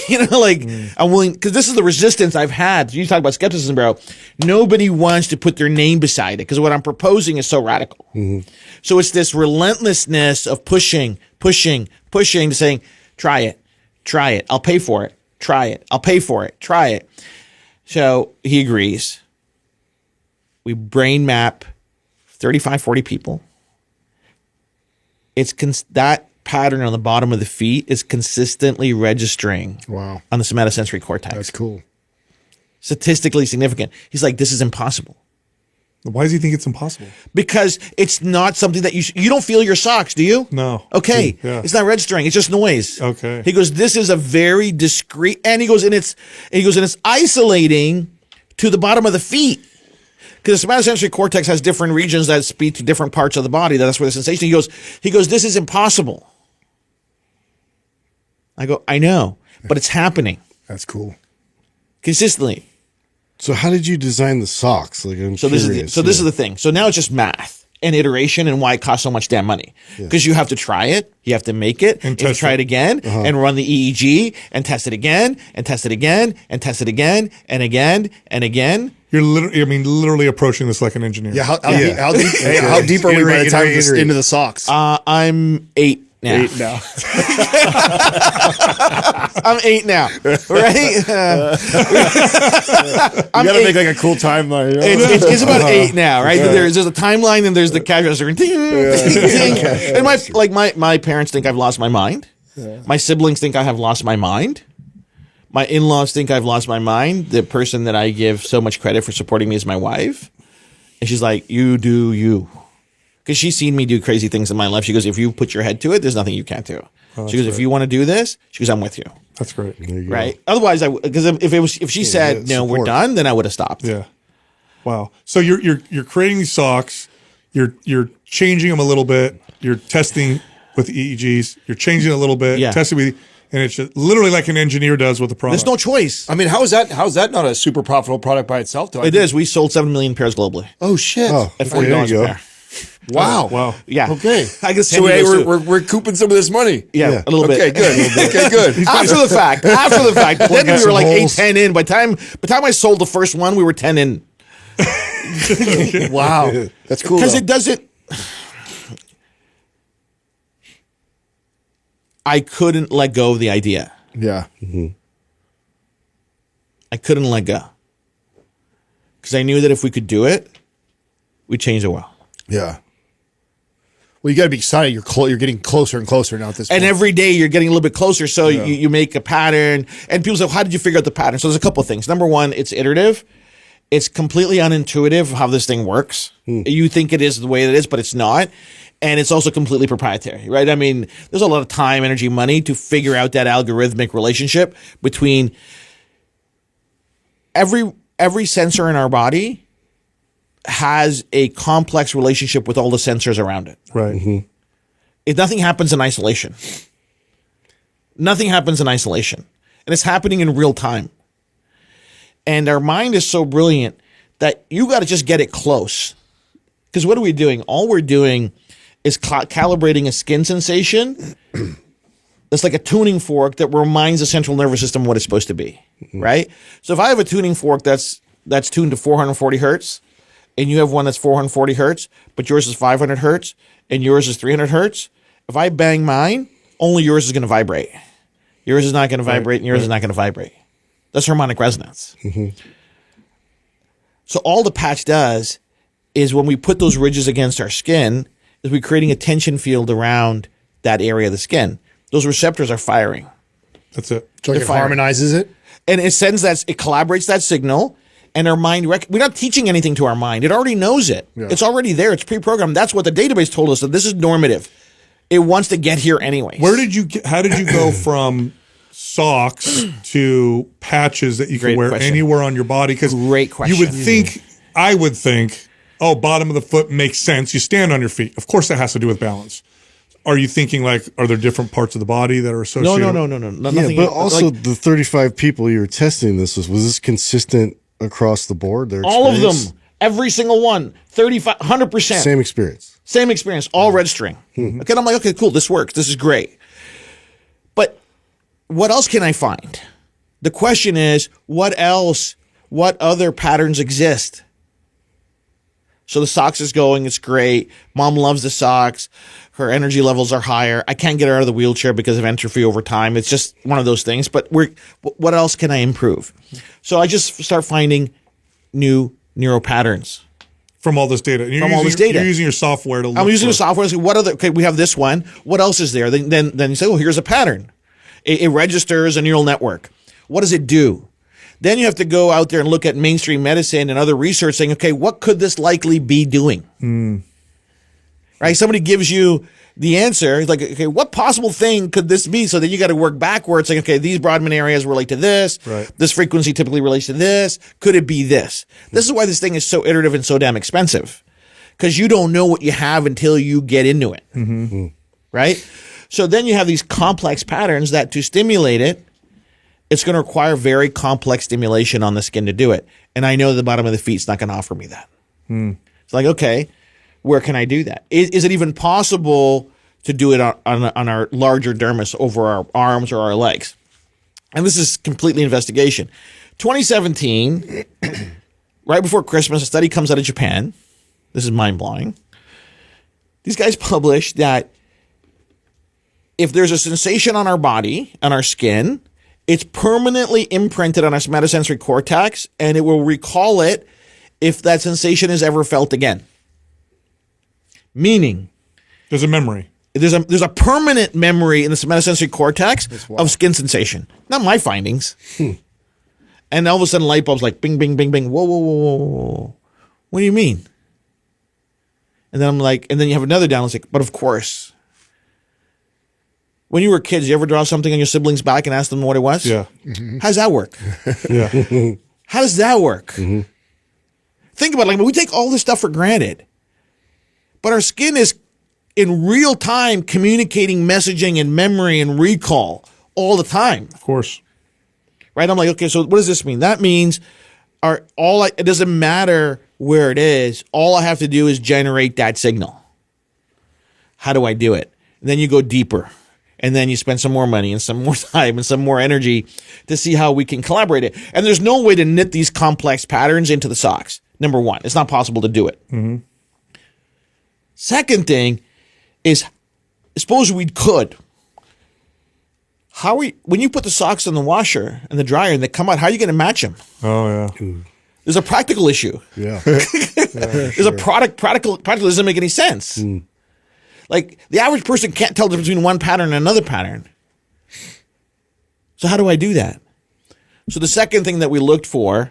I'm willing, because this is the resistance I've had. You talk about skepticism, bro. Nobody wants to put their name beside it because what I'm proposing is so radical. Mm-hmm. So it's this relentlessness of pushing to saying, try it. I'll pay for it. Try it. I'll pay for it. Try it. So he agrees. We brain map 35, 40 people. That pattern on the bottom of the feet is consistently registering on the somatosensory cortex. That's cool. Statistically significant. He's like, this is impossible. Why does he think it's impossible? Because it's not something that you don't feel your socks, do you? No. Okay. Yeah. It's not registering. It's just noise. Okay. He goes, this is a very discrete, and he goes, and it's isolating to the bottom of the feet. Because the somatosensory cortex has different regions that speak to different parts of the body. That's where the sensation. He goes, this is impossible. I go, I know, but it's happening. That's cool. Consistently. So how did you design the socks? Like, this is the thing. So now it's just math and iteration and why it costs so much damn money. Because you have to try it, you have to make it, and try it again, and run the EEG, and test it again, and test it again, and test it again, and again, and again. You're literally approaching this like an engineer. Yeah. How deep are we by the time into the socks? I'm 8 now. 8 now. I'm 8 now, right? You gotta make like a cool timeline. You know? It's about 8 now, right? There's a timeline, and there's the cash register. And my parents think I've lost my mind. Yeah. My siblings think I have lost my mind. My in-laws think I've lost my mind. The person that I give so much credit for supporting me is my wife. And she's like, you do you. Because she's seen me do crazy things in my life. She goes, if you put your head to it, there's nothing you can't do. She goes, if you want to do this, she goes, I'm with you. That's great. Right? Otherwise, because if she said, no, we're done, then I would have stopped. Yeah. Wow. So you're creating these socks. You're changing them a little bit. You're testing with EEGs. You're changing it a little bit. Yeah. Testing with, and it's just literally like an engineer does with a product. There's no choice. I mean, how is that not a super profitable product by itself, though? It is. We sold 7 million pairs globally. Oh, shit. At $40 a pair. Wow. Wow. Yeah. Okay. I guess so we're recouping some of this money. Yeah. A little bit. Okay, good. Okay, good. After the fact. Then we were like 8, 10 in. By the time I sold the first one, we were 10 in. Wow. That's cool. Because it doesn't. I couldn't let go of the idea. Yeah. Mm-hmm. I couldn't let go. Because I knew that if we could do it, we'd change the world. Yeah. Well, you got to be excited. You're getting closer and closer now at this point. And every day you're getting a little bit closer. So you make a pattern. And people say, how did you figure out the pattern? So there's a couple of things. Number one, it's iterative. It's completely unintuitive how this thing works. You think it is the way it is, but it's not. And it's also completely proprietary, right? I mean, there's a lot of time, energy, money to figure out that algorithmic relationship between every sensor in our body has a complex relationship with all the sensors around it. Right. Mm-hmm. Nothing happens in isolation. Nothing happens in isolation. And it's happening in real time. And our mind is so brilliant that you got to just get it close. Because what are we doing? All we're doing is calibrating a skin sensation that's like a tuning fork that reminds the central nervous system what it's supposed to be, right? So if I have a tuning fork that's tuned to 440 hertz, and you have one that's 440 hertz, but yours is 500 hertz, and yours is 300 hertz, if I bang mine, only yours is going to vibrate. Yours is not going to vibrate, and yours is not going to vibrate. That's harmonic resonance. Mm-hmm. So all the patch does is when we put those ridges against our skin, is we're creating a tension field around that area of the skin. Those receptors are firing. That's it. So like it harmonizes it. And it collaborates that signal, and our mind, we're not teaching anything to our mind. It already knows it. Yeah. It's already there. It's pre-programmed. That's what the database told us, that this is normative. It wants to get here anyway. How did you go from socks to patches that you can wear anywhere on your body? Because great question. I would think, oh, bottom of the foot makes sense. You stand on your feet. Of course, that has to do with balance. Are you thinking like, are there different parts of the body that are associated? No. Yeah, but also the 35 people you were testing this was this consistent across the board? All of them, every single one, 35, 100%. Same experience, all registering. Mm-hmm. Okay, and I'm like, okay, cool, this works. This is great. But what else can I find? The question is, what other patterns exist? So the socks is going, it's great. Mom loves the socks. Her energy levels are higher. I can't get her out of the wheelchair because of entropy over time. It's just one of those things. But what else can I improve? So I just start finding new neural patterns. From all this data. You're using your software to look I'm using the software to say, we have this one. What else is there? Then you say, here's a pattern. It registers a neural network. What does it do? Then you have to go out there and look at mainstream medicine and other research saying, okay, what could this likely be doing? Right? Somebody gives you the answer. It's like, okay, what possible thing could this be? So then you got to work backwards saying, okay, these Brodmann areas relate to this. Right. This frequency typically relates to this. Could it be this? This is why this thing is so iterative and so damn expensive, because you don't know what you have until you get into it. Mm-hmm. Right? So then you have these complex patterns that to stimulate it, it's going to require very complex stimulation on the skin to do it. And I know the bottom of the feet's not going to offer me that. It's like, okay, where can I do that? Is it even possible to do it on our larger dermis over our arms or our legs? And this is completely investigation. 2017, right before Christmas, a study comes out of Japan. This is mind-blowing. These guys published that if there's a sensation on our body, on our skin, it's permanently imprinted on our somatosensory cortex, and it will recall it if that sensation is ever felt again. Meaning, there's a memory. There's a permanent memory in the somatosensory cortex of skin sensation. Not my findings. And all of a sudden, light bulbs like bing, bing, bing, bing. Whoa, whoa, whoa, whoa, whoa. What do you mean? And then I'm like, and then you have another down. It's like, but of course. When you were kids, you ever draw something on your sibling's back and ask them what it was? Yeah. Mm-hmm. How does that work? Yeah. How does that work? Mm-hmm. Think about it. Like, we take all this stuff for granted. But our skin is in real time communicating messaging and memory and recall all the time. Of course. Right? I'm like, okay, so what does this mean? That means it doesn't matter where it is. All I have to do is generate that signal. How do I do it? And then you go deeper. And then you spend some more money and some more time and some more energy to see how we can collaborate it. And there's no way to knit these complex patterns into the socks. Number one, it's not possible to do it. Mm-hmm. Second thing is, suppose we could. When you put the socks in the washer and the dryer and they come out, how are you going to match them? Oh, yeah. There's a practical issue. Yeah. There's a practical doesn't make any sense. Like, the average person can't tell the difference between one pattern and another pattern. So how do I do that? So the second thing that we looked for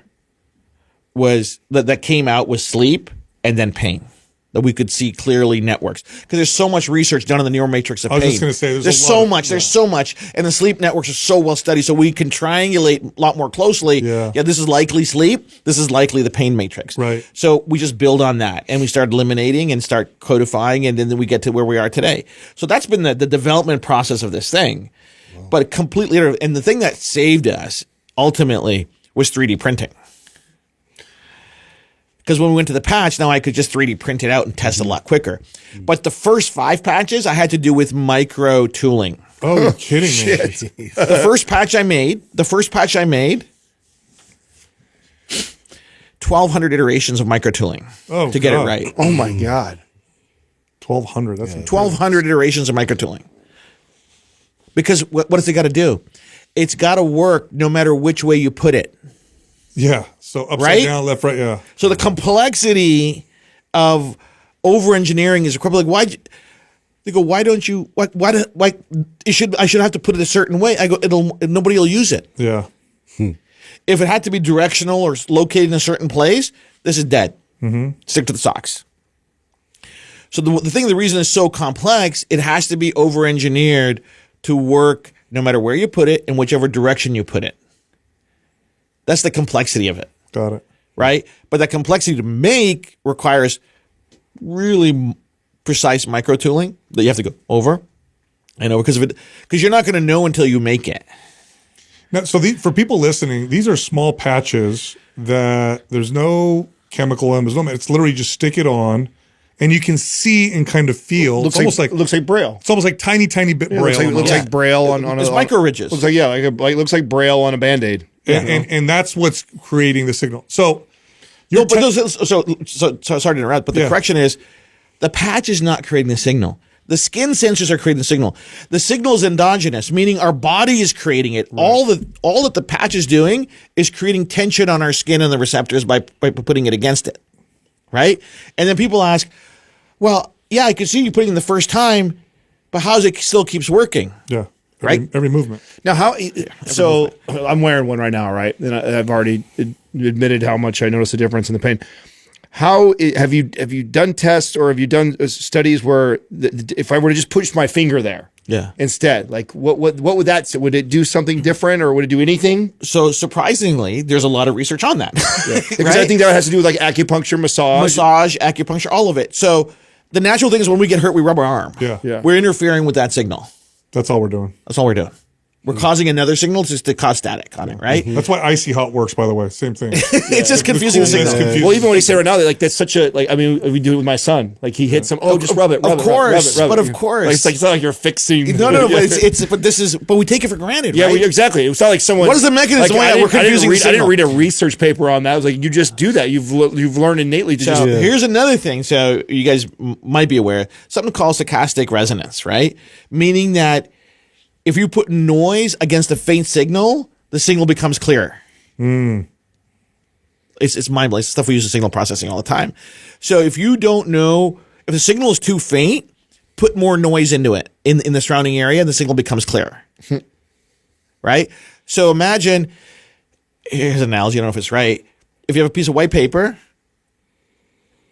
was that came out was sleep and then pain. That we could see clearly networks. Because there's so much research done on the neural matrix of pain. I was just going to say, there's so much. And the sleep networks are so well studied, so we can triangulate a lot more closely. Yeah, this is likely sleep. This is likely the pain matrix. Right. So we just build on that. And we start eliminating and start codifying, and then we get to where we are today. So that's been the development process of this thing. Wow. But completely, and the thing that saved us, ultimately, was 3D printing. Because when we went to the patch, now I could just 3D print it out and test it a lot quicker. But the first 5 patches I had to do with micro tooling. Oh, you're kidding me. The first patch I made, 1,200 iterations of micro tooling to get it right. Oh my God. 1,200. That's 1,200 iterations of micro tooling. Because what has it got to do? It's got to work no matter which way you put it. Yeah. So upside down, left, right, yeah. So the complexity of over-engineering is like, They go, why don't you? Why? I should have to put it a certain way. I go, nobody will use it. Yeah. If it had to be directional or located in a certain place, this is dead. Stick to the socks. So the reason it's so complex, it has to be over-engineered to work no matter where you put it and whichever direction you put it. That's the complexity of it. Got it. Right? But that complexity to make requires really precise micro tooling that you have to go over and over because you're not going to know until you make it. Now, so for people listening, these are small patches that there's no chemical in. It's literally just stick it on, and you can see and kind of feel. Looks it's looks like Braille. It's almost like tiny bit Braille. Looks like Braille on It's micro ridges. Looks like looks like Braille on a Band-Aid. And that's what's creating the signal. So, sorry to interrupt, but the correction is the patch is not creating the signal. The skin sensors are creating the signal. The signal is endogenous, meaning our body is creating it. Right. All that the patch is doing is creating tension on our skin and the receptors by putting it against it, right? And then people ask, well, yeah, I can see you putting it the first time, but how does it still keeps working? Yeah. Right? Every movement. Now, I'm wearing one right now, right? And I've already admitted how much I notice a difference in the pain. How have you done tests or have you done studies where if I were to just push my finger there, instead, like what would that say? Would it do something different or would it do anything? So surprisingly, there's a lot of research on that. Because I think that has to do with like acupuncture, massage, acupuncture, all of it. So the natural thing is when we get hurt, we rub our arm. Yeah. We're interfering with that signal. That's all we're doing. That's all we're doing. We're causing another signal just to cause static on it, right? That's why icy hot works, by the way. Same thing. It's just confusing the signal. Well, even when you say right now, like that's such a we do it with my son. Like he hits some. Oh, just rub it. Rub of course, it. but of course, like, it's not like you're fixing. No. But we take it for granted. Yeah, right? Exactly. It's not like someone. What is the mechanism? Like, we're confusing. I didn't read a research paper on that. I was like, you just do that. You've learned innately to just. Here's another thing. So you guys might be aware something called stochastic resonance, right? Meaning that if you put noise against a faint signal, the signal becomes clearer. It's mind-blowing. It's stuff we use in signal processing all the time. So if you don't know, if the signal is too faint, put more noise into it in the surrounding area, and the signal becomes clearer. Right? So imagine, here's an analogy, I don't know if it's right. If you have a piece of white paper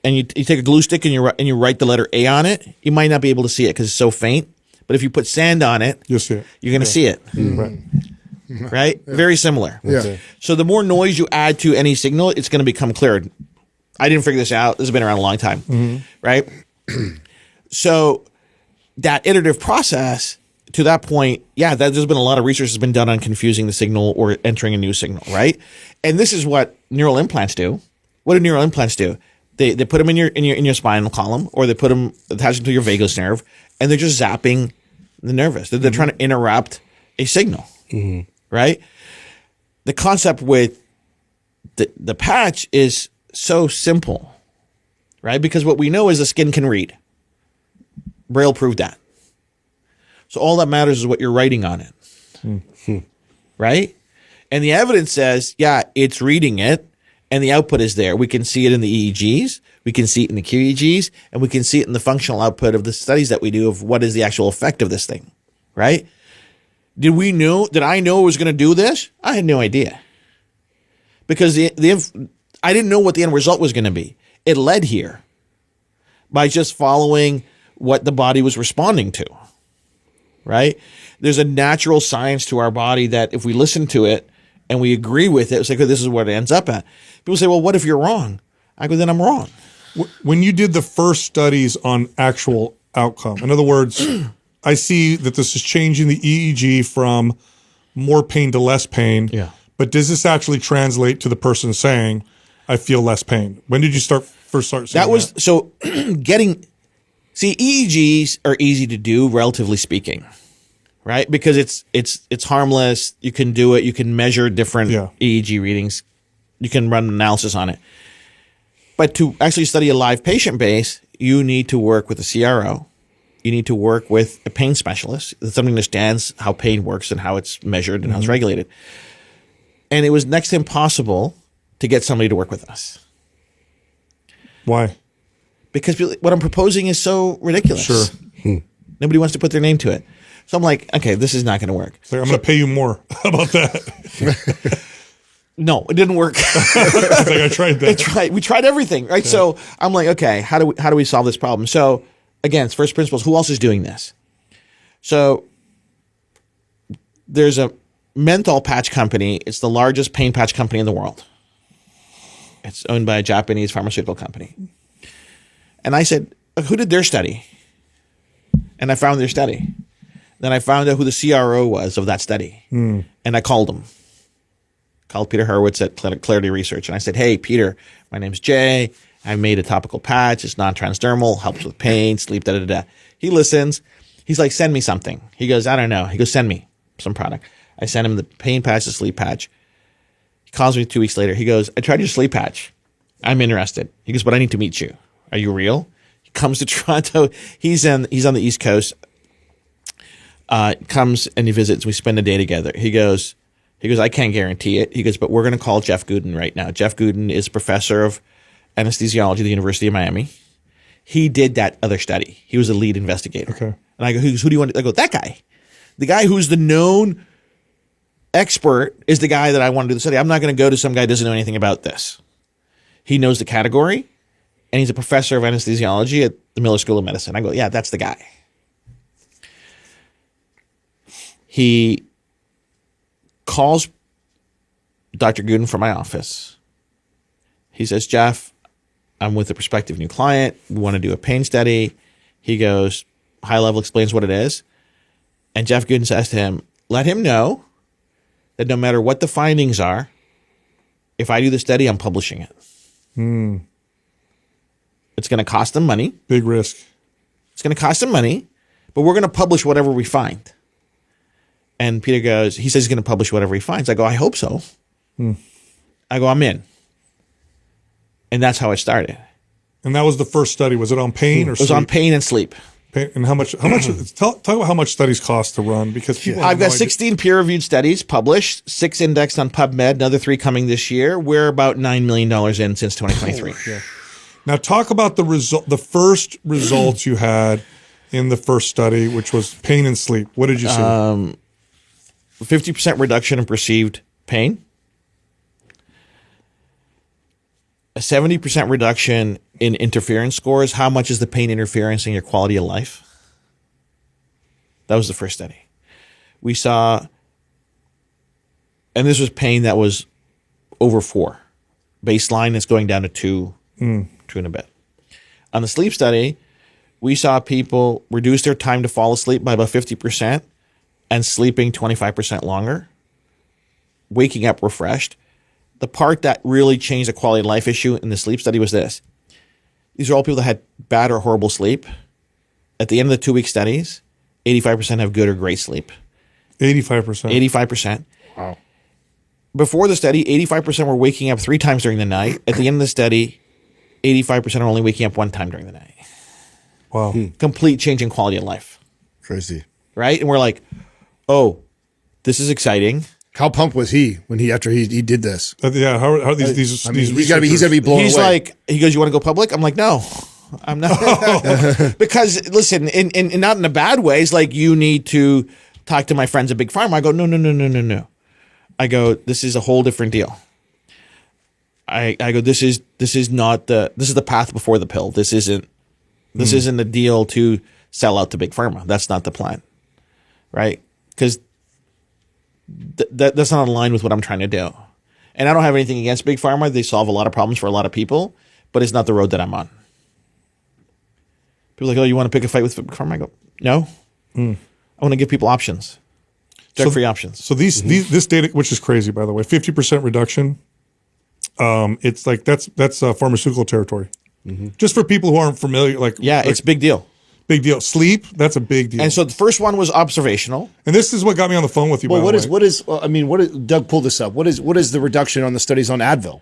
and you take a glue stick and you write the letter A on it, you might not be able to see it because it's so faint. But if you put sand on it, you'll see it. You're going to see it. Right? Yeah. Very similar. Yeah. So the more noise you add to any signal, it's going to become clearer. I didn't figure this out. This has been around a long time. Right? So that iterative process, to that point, there's been a lot of research that's been done on confusing the signal or entering a new signal, right? And this is what neural implants do. What do neural implants do? They put them in your spinal column, or they put them attached to your vagus nerve, and they're just zapping the nervous. They're trying to interrupt a signal, right? The concept with the patch is so simple, right? Because what we know is the skin can read. Braille proved that. So all that matters is what you're writing on it, right? And the evidence says, it's reading it, and the output is there. We can see it in the EEGs, we can see it in the QEEGs, and we can see it in the functional output of the studies that we do of what is the actual effect of this thing, right? Did I know it was going to do this? I had no idea. Because I didn't know what the end result was going to be. It led here by just following what the body was responding to, right? There's a natural science to our body that if we listen to it and we agree with it, it's like, this is what it ends up at. People say, well, what if you're wrong? I go, then I'm wrong. When you did the first studies on actual outcome, in other words, I see that this is changing the EEG from more pain to less pain. Yeah. But does this actually translate to the person saying, I feel less pain? When did you first start saying that? So EEGs are easy to do, relatively speaking, right? Because it's harmless. You can do it. You can measure different EEG readings. You can run analysis on it. But to actually study a live patient base, you need to work with a CRO. You need to work with a pain specialist that understands how pain works and how it's measured and how it's regulated. And it was next to impossible to get somebody to work with us. Why? Because what I'm proposing is so ridiculous. Sure. Nobody wants to put their name to it. So I'm like, okay, this is not going to work. It's like, I'm going to pay you more. How about that? No, it didn't work. It's like, I tried that. We tried everything, right? Yeah. So I'm like, okay, how do we solve this problem? So again, it's first principles. Who else is doing this? So there's a menthol patch company. It's the largest pain patch company in the world. It's owned by a Japanese pharmaceutical company. And I said, who did their study? And I found their study. Then I found out who the CRO was of that study. And I called him. Called Peter Hurwitz at Clarity Research. And I said, hey, Peter, my name's Jay. I made a topical patch. It's non-transdermal, helps with pain, sleep, da-da-da. He listens. He's like, send me something. He goes, I don't know. He goes, send me some product. I sent him the pain patch, the sleep patch. He calls me 2 weeks later. He goes, I tried your sleep patch. I'm interested. He goes, but I need to meet you. Are you real? He comes to Toronto. He's on the East Coast. Comes and he visits. We spend a day together. He goes, I can't guarantee it. He goes, but we're going to call Jeff Gooden right now. Jeff Gooden is professor of anesthesiology at the University of Miami. He did that other study. He was the lead investigator. Okay. And I go, who do you want? I go, that guy. The guy who's the known expert is the guy that I want to do the study. I'm not going to go to some guy who doesn't know anything about this. He knows the category, and he's a professor of anesthesiology at the Miller School of Medicine. I go, yeah, that's the guy. He calls Dr. Gooden from my office. He says, Jeff, I'm with a prospective new client. We want to do a pain study. He goes, high level, explains what it is. And Jeff Gooden says to him, let him know that no matter what the findings are, if I do the study, I'm publishing it. It's going to cost them money. Big risk. It's going to cost them money, but we're going to publish whatever we find. And Peter goes, he says he's going to publish whatever he finds. I go, I hope so. I go, I'm in. And that's how it started. And that was the first study. Was it on pain or sleep? It was on pain and sleep. And how much, talk about how much studies cost to run, because people I've got 16 peer-reviewed studies published, 6 indexed on PubMed, another 3 coming this year. We're about $9 million in since 2023. Yeah. Now talk about the first results you had in the first study, which was pain and sleep. What did you see? 50% reduction in perceived pain. A 70% reduction in interference scores. How much is the pain interference in your quality of life? That was the first study. We saw, and this was pain that was over 4. Baseline is going down to 2 and a bit. On the sleep study, we saw people reduce their time to fall asleep by about 50% and sleeping 25% longer, waking up refreshed. The part that really changed the quality of life issue in the sleep study was this. These are all people that had bad or horrible sleep. At the end of the 2-week studies, 85% have good or great sleep. 85%. 85%. Wow. Before the study, 85% were waking up 3 times during the night. At the end of the study, 85% are only waking up 1 time during the night. Wow. Complete change in quality of life. Crazy. Right? And we're like, oh, this is exciting. How pumped was he when after he did this? Yeah, how are these he's got to be blown He's away. like, he goes, you want to go public? I'm like, no, I'm not. Because listen, in not in a bad way. It's like, you need to talk to my friends at Big Pharma. I go, no. I go, this is a whole different deal. I go, this is the path before the pill. This isn't the deal to sell out to Big Pharma. That's not the plan, right? Because that's not aligned with what I'm trying to do. And I don't have anything against Big Pharma. They solve a lot of problems for a lot of people, but it's not the road that I'm on. People are like, oh, you want to pick a fight with Big Pharma? I go, no. I want to give people options. Drug-free options. So this data, which is crazy, by the way, 50% reduction. It's like that's pharmaceutical territory. Just for people who aren't familiar, it's a big deal. Big deal. Sleep, that's a big deal. And so the first one was observational. And this is what got me on the phone with you. Well, Doug pulled this up. What is the reduction on the studies on Advil?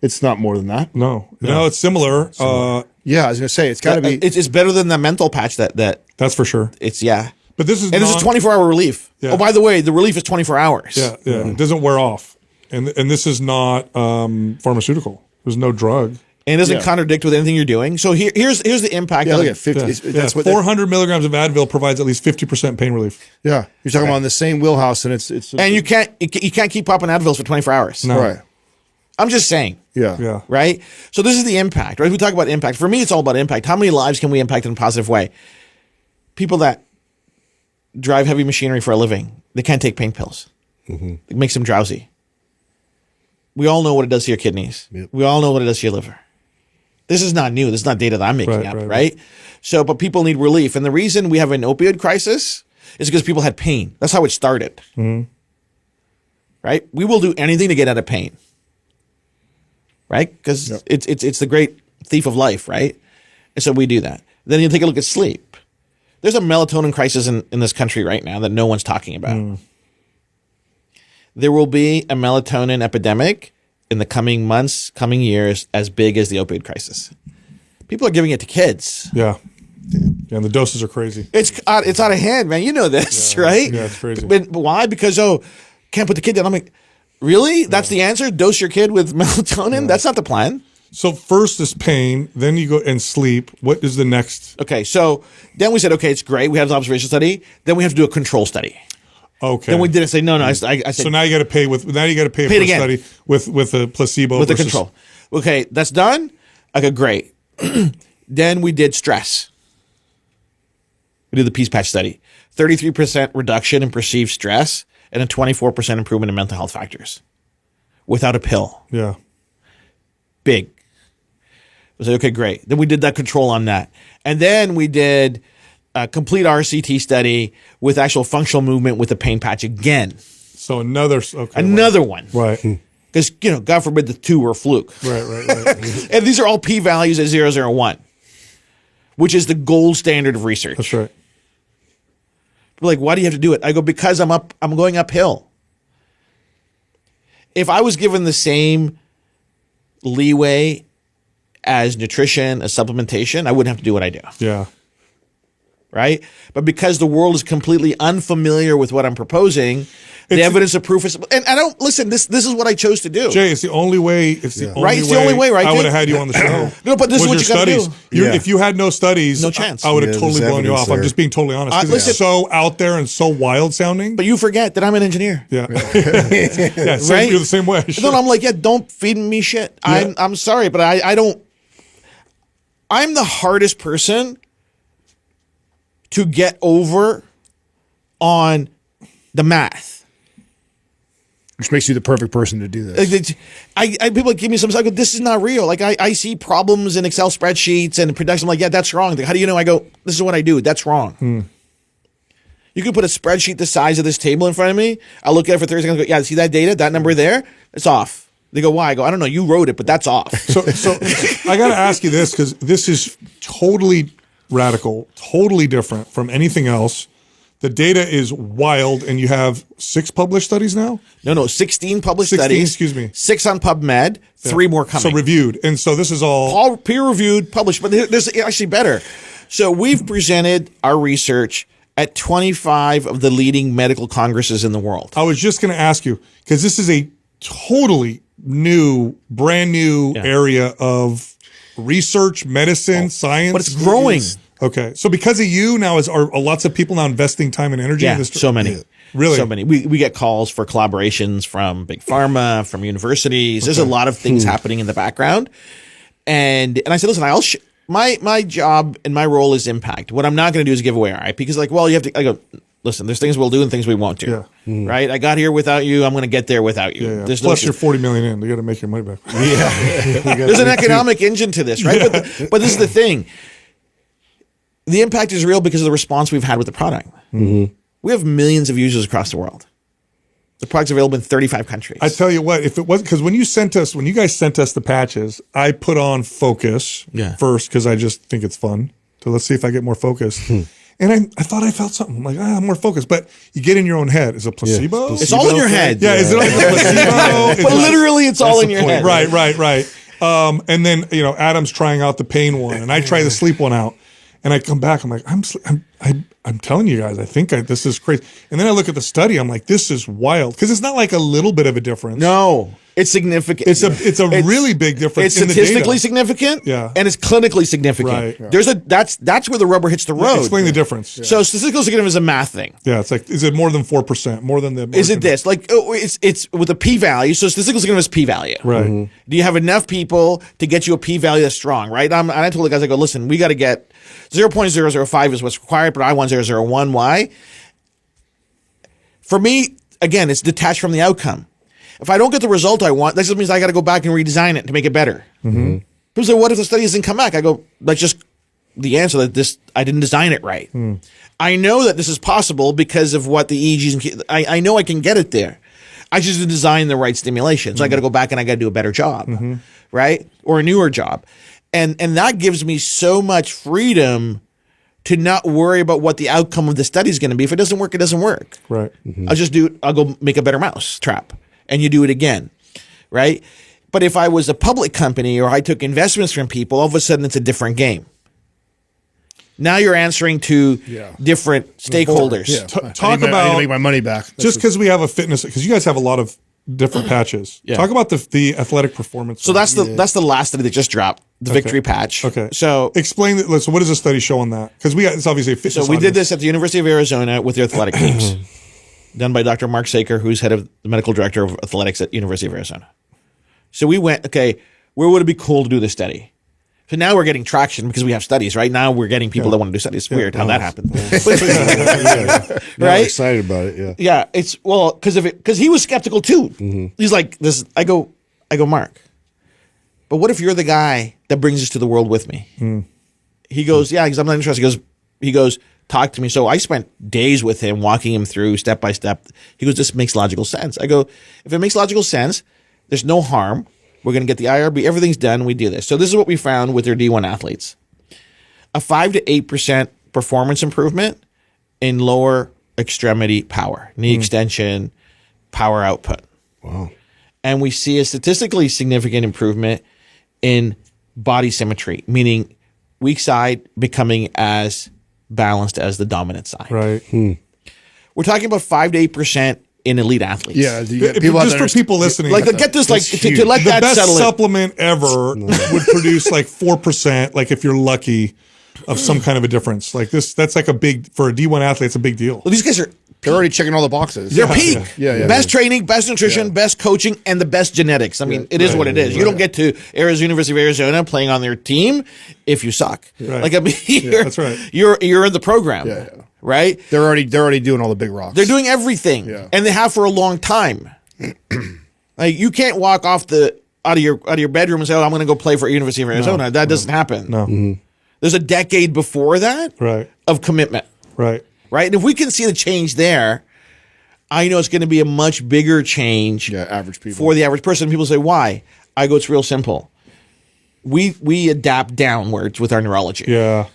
It's not more than that. No, it's similar. Yeah, I was going to say it's got to be. It's better than the menthol patch that. That's for sure. But this is 24-hour relief. Yeah. Oh, by the way, the relief is 24 hours. Yeah. It doesn't wear off, and this is not pharmaceutical. There's no drug. and it doesn't contradict with anything you're doing. So here's the impact. Yeah, on look at 50. That's what 400 milligrams of Advil provides at least 50% pain relief. Yeah, you're talking about in the same wheelhouse, and it's and you can't keep popping Advils for 24 hours. No. right. I'm just saying. Yeah. Yeah. Right? So this is the impact, right? We talk about impact. For me, it's all about impact. How many lives can we impact in a positive way? People that drive heavy machinery for a living, they can't take pain pills. It makes them drowsy. We all know what it does to your kidneys. Yep. We all know what it does to your liver. This is not new. This is not data that I'm making up, right? So, but people need relief. And the reason we have an opioid crisis is because people had pain. That's how it started. Right? We will do anything to get out of pain. Right? Because it's the great thief of life, right? And so we do that. Then you take a look at sleep. There's a melatonin crisis in this country right now that no one's talking about. There will be a melatonin epidemic in the coming months, coming years, as big as the opioid crisis. People are giving it to kids. Yeah. Yeah, and the doses are crazy. It's out of hand, man. You know this, right? Yeah, it's crazy. But why? Because, can't put the kid down. I'm like, really? That's the answer? Dose your kid with melatonin? That's not the plan. So first is pain, then you go and sleep. What is the next? Okay, so then we said, okay, it's great. We have this observation study. Then we have to do a control study. Okay. Then we didn't say, no. I said, so now you got to pay for it a again. study with a placebo with the versus control. Okay, that's done. Okay, great. Then we did stress. We did the Peace Patch study. 33% reduction in perceived stress and a 24% improvement in mental health factors without a pill. Yeah. Big. I said, okay, great. Then we did that control on that. And then we did a complete RCT study with actual functional movement with the pain patch again. So another one. Right. Because, God forbid the two were a fluke. Right. And these are all p-values at 0.001, which is the gold standard of research. That's right. People are like, why do you have to do it? I go, because I'm going uphill. If I was given the same leeway as nutrition, as supplementation, I wouldn't have to do what I do. Yeah. Right? But because the world is completely unfamiliar with what I'm proposing, the evidence of proof is, and I don't listen. This is what I chose to do. Jay, it's the only way. It's the only right. It's the only way, right? I would have had you on the show. No, but this is what you got to do. If you had no studies, no chance. I would have totally blown you off. there. I'm just being totally honest. 'Cause it's so out there and so wild sounding. But you forget that I'm an engineer. Yeah. Yeah. Same, Right? You're the same way. Sure. No, I'm like, don't feed me shit. Yeah. I'm sorry, but I don't. I'm the hardest person to get over on the math. Which makes you the perfect person to do this. People give me some stuff. I go, this is not real. Like I see problems in Excel spreadsheets and production. I'm like, yeah, that's wrong. How do you know? I go, this is what I do. That's wrong. You could put a spreadsheet the size of this table in front of me. I'll look at it for 30 seconds. And go, yeah, see that data, that number there? It's off. They go, why? I go, I don't know. You wrote it, but that's off. So I got to ask you this because this is totally radical, totally different from anything else. The data is wild, and you have 6 published studies now? No, 16 published 16, studies. excuse me. 6 on PubMed, 3 more coming. So reviewed. And so this is all peer-reviewed, published. But there's actually better. So we've presented our research at 25 of the leading medical congresses in the world. I was just going to ask you, because this is a totally brand new area of research, medicine, science. But it's growing. Okay. So because of you now, are lots of people now investing time and energy in this? So many. Yeah. Really? So many. We get calls for collaborations from big pharma, from universities. There's a lot of things happening in the background. And I said, listen, my job and my role is impact. What I'm not going to do is give away our IP because you have to, I go, listen, there's things we'll do and things we won't do. Yeah. Right? I got here without you. I'm going to get there without you. Yeah. Plus you're 40 million in. You got to make your money back. There's an economic engine to this, right? Yeah. But this is the thing. The impact is real because of the response we've had with the product. Mm-hmm. We have millions of users across the world. The product's available in 35 countries. I tell you what, if it wasn't, because when you guys sent us the patches, I put on focus first because I just think it's fun. So let's see if I get more focus. And I thought I felt something. I'm like, I'm more focused. But you get in your own head. Is it placebo? It's all in your head. Yeah, is it all placebo? But literally, it's all in your head. Right. And then, Adam's trying out the pain one, and I try the sleep one out. And I come back, I'm like, I'm telling you guys, I think this is crazy. And then I look at the study, I'm like, this is wild because it's not like a little bit of a difference. No, it's significant. It's a really big difference. It's in the statistically data. significant, Yeah. and it's clinically significant. Right. Yeah. That's where the rubber hits the road. Explain the difference. So statistical significance is a math thing. Yeah, it's like, is it more than 4%? More than the? Is it this? Like, it's with a p-value. So statistical significance is p-value. Right. Do you have enough people to get you a p-value that's strong, right? And I told the guys, I go, listen, we got to get 0.005 is what's required, but I want 0.001. Why? For me, again, it's detached from the outcome. If I don't get the result I want, that just means I got to go back and redesign it to make it better. People say, what if the study doesn't come back? I go, that's just the answer that I didn't design it right. I know that this is possible because of what the EEGs, I know I can get it there. I just didn't design the right stimulation. So I got to go back and I got to do a better job, right? Or a newer job. And that gives me so much freedom to not worry about what the outcome of the study is going to be. If it doesn't work, it doesn't work. Right. I'll go make a better mouse trap and you do it again, right? But if I was a public company or I took investments from people, all of a sudden it's a different game. Now you're answering to different stakeholders. Talk I need about to make my money back. just because we have a fitness, because you guys have a lot of different patches. Yeah. Talk about the athletic performance. So that's the last study that just dropped, the Victory Patch. Okay. So explain that. So what does the study show on that? Because it's obviously a fitness. So we did audience. this at the University of Arizona with the athletic teams, done by Dr. Mark Saker, who's head of the medical director of athletics at University of Arizona. So we went, okay, where would it be cool to do this study? So now we're getting traction because we have studies, right? Now we're getting people that want to do studies. It's weird how that happened. Now I'm Right? excited about it. Yeah. Yeah, it's because he was skeptical too. He's like this. I go, Mark, but what if you're the guy that brings this to the world with me? He goes, yeah, because I'm not interested. He goes, talk to me. So I spent days with him, walking him through step by step. He goes, this makes logical sense. I go, if it makes logical sense, there's no harm. We're going to get the IRB. Everything's done. We do this. So this is what we found with their D1 athletes: a 5 to 8% performance improvement in lower extremity power, knee extension, power output. Wow. And we see a statistically significant improvement in body symmetry, meaning weak side becoming as balanced as the dominant side. Right. We're talking about 5 to 8% in elite athletes. Yeah, you get people out Just there for people listening, Like, get this, like, to let the that best settle in. supplement ever would produce like 4%, like if you're lucky, of some kind of a difference. Like this, that's like for a D1 athlete, it's a big deal. Well, these guys They're already checking all the boxes. they're peak. Yeah. Best training, best nutrition, best coaching, and the best genetics. I mean, it is what it is. You don't get to University of Arizona playing on their team if you suck. Right. Like, I mean, that's right. You're in the program. Yeah. Right? They're already doing all the big rocks. They're doing everything. Yeah. And they have for a long time. Like, you can't walk off out of your bedroom and say, "Oh, I'm going to go play for University of Arizona." That doesn't happen. No. There's a decade before that Right. of commitment. Right. Right? And if we can see the change there, I know it's going to be a much bigger change average people. for the average person. People say, why? I go, it's real simple. We adapt downwards with our neurology. Yeah.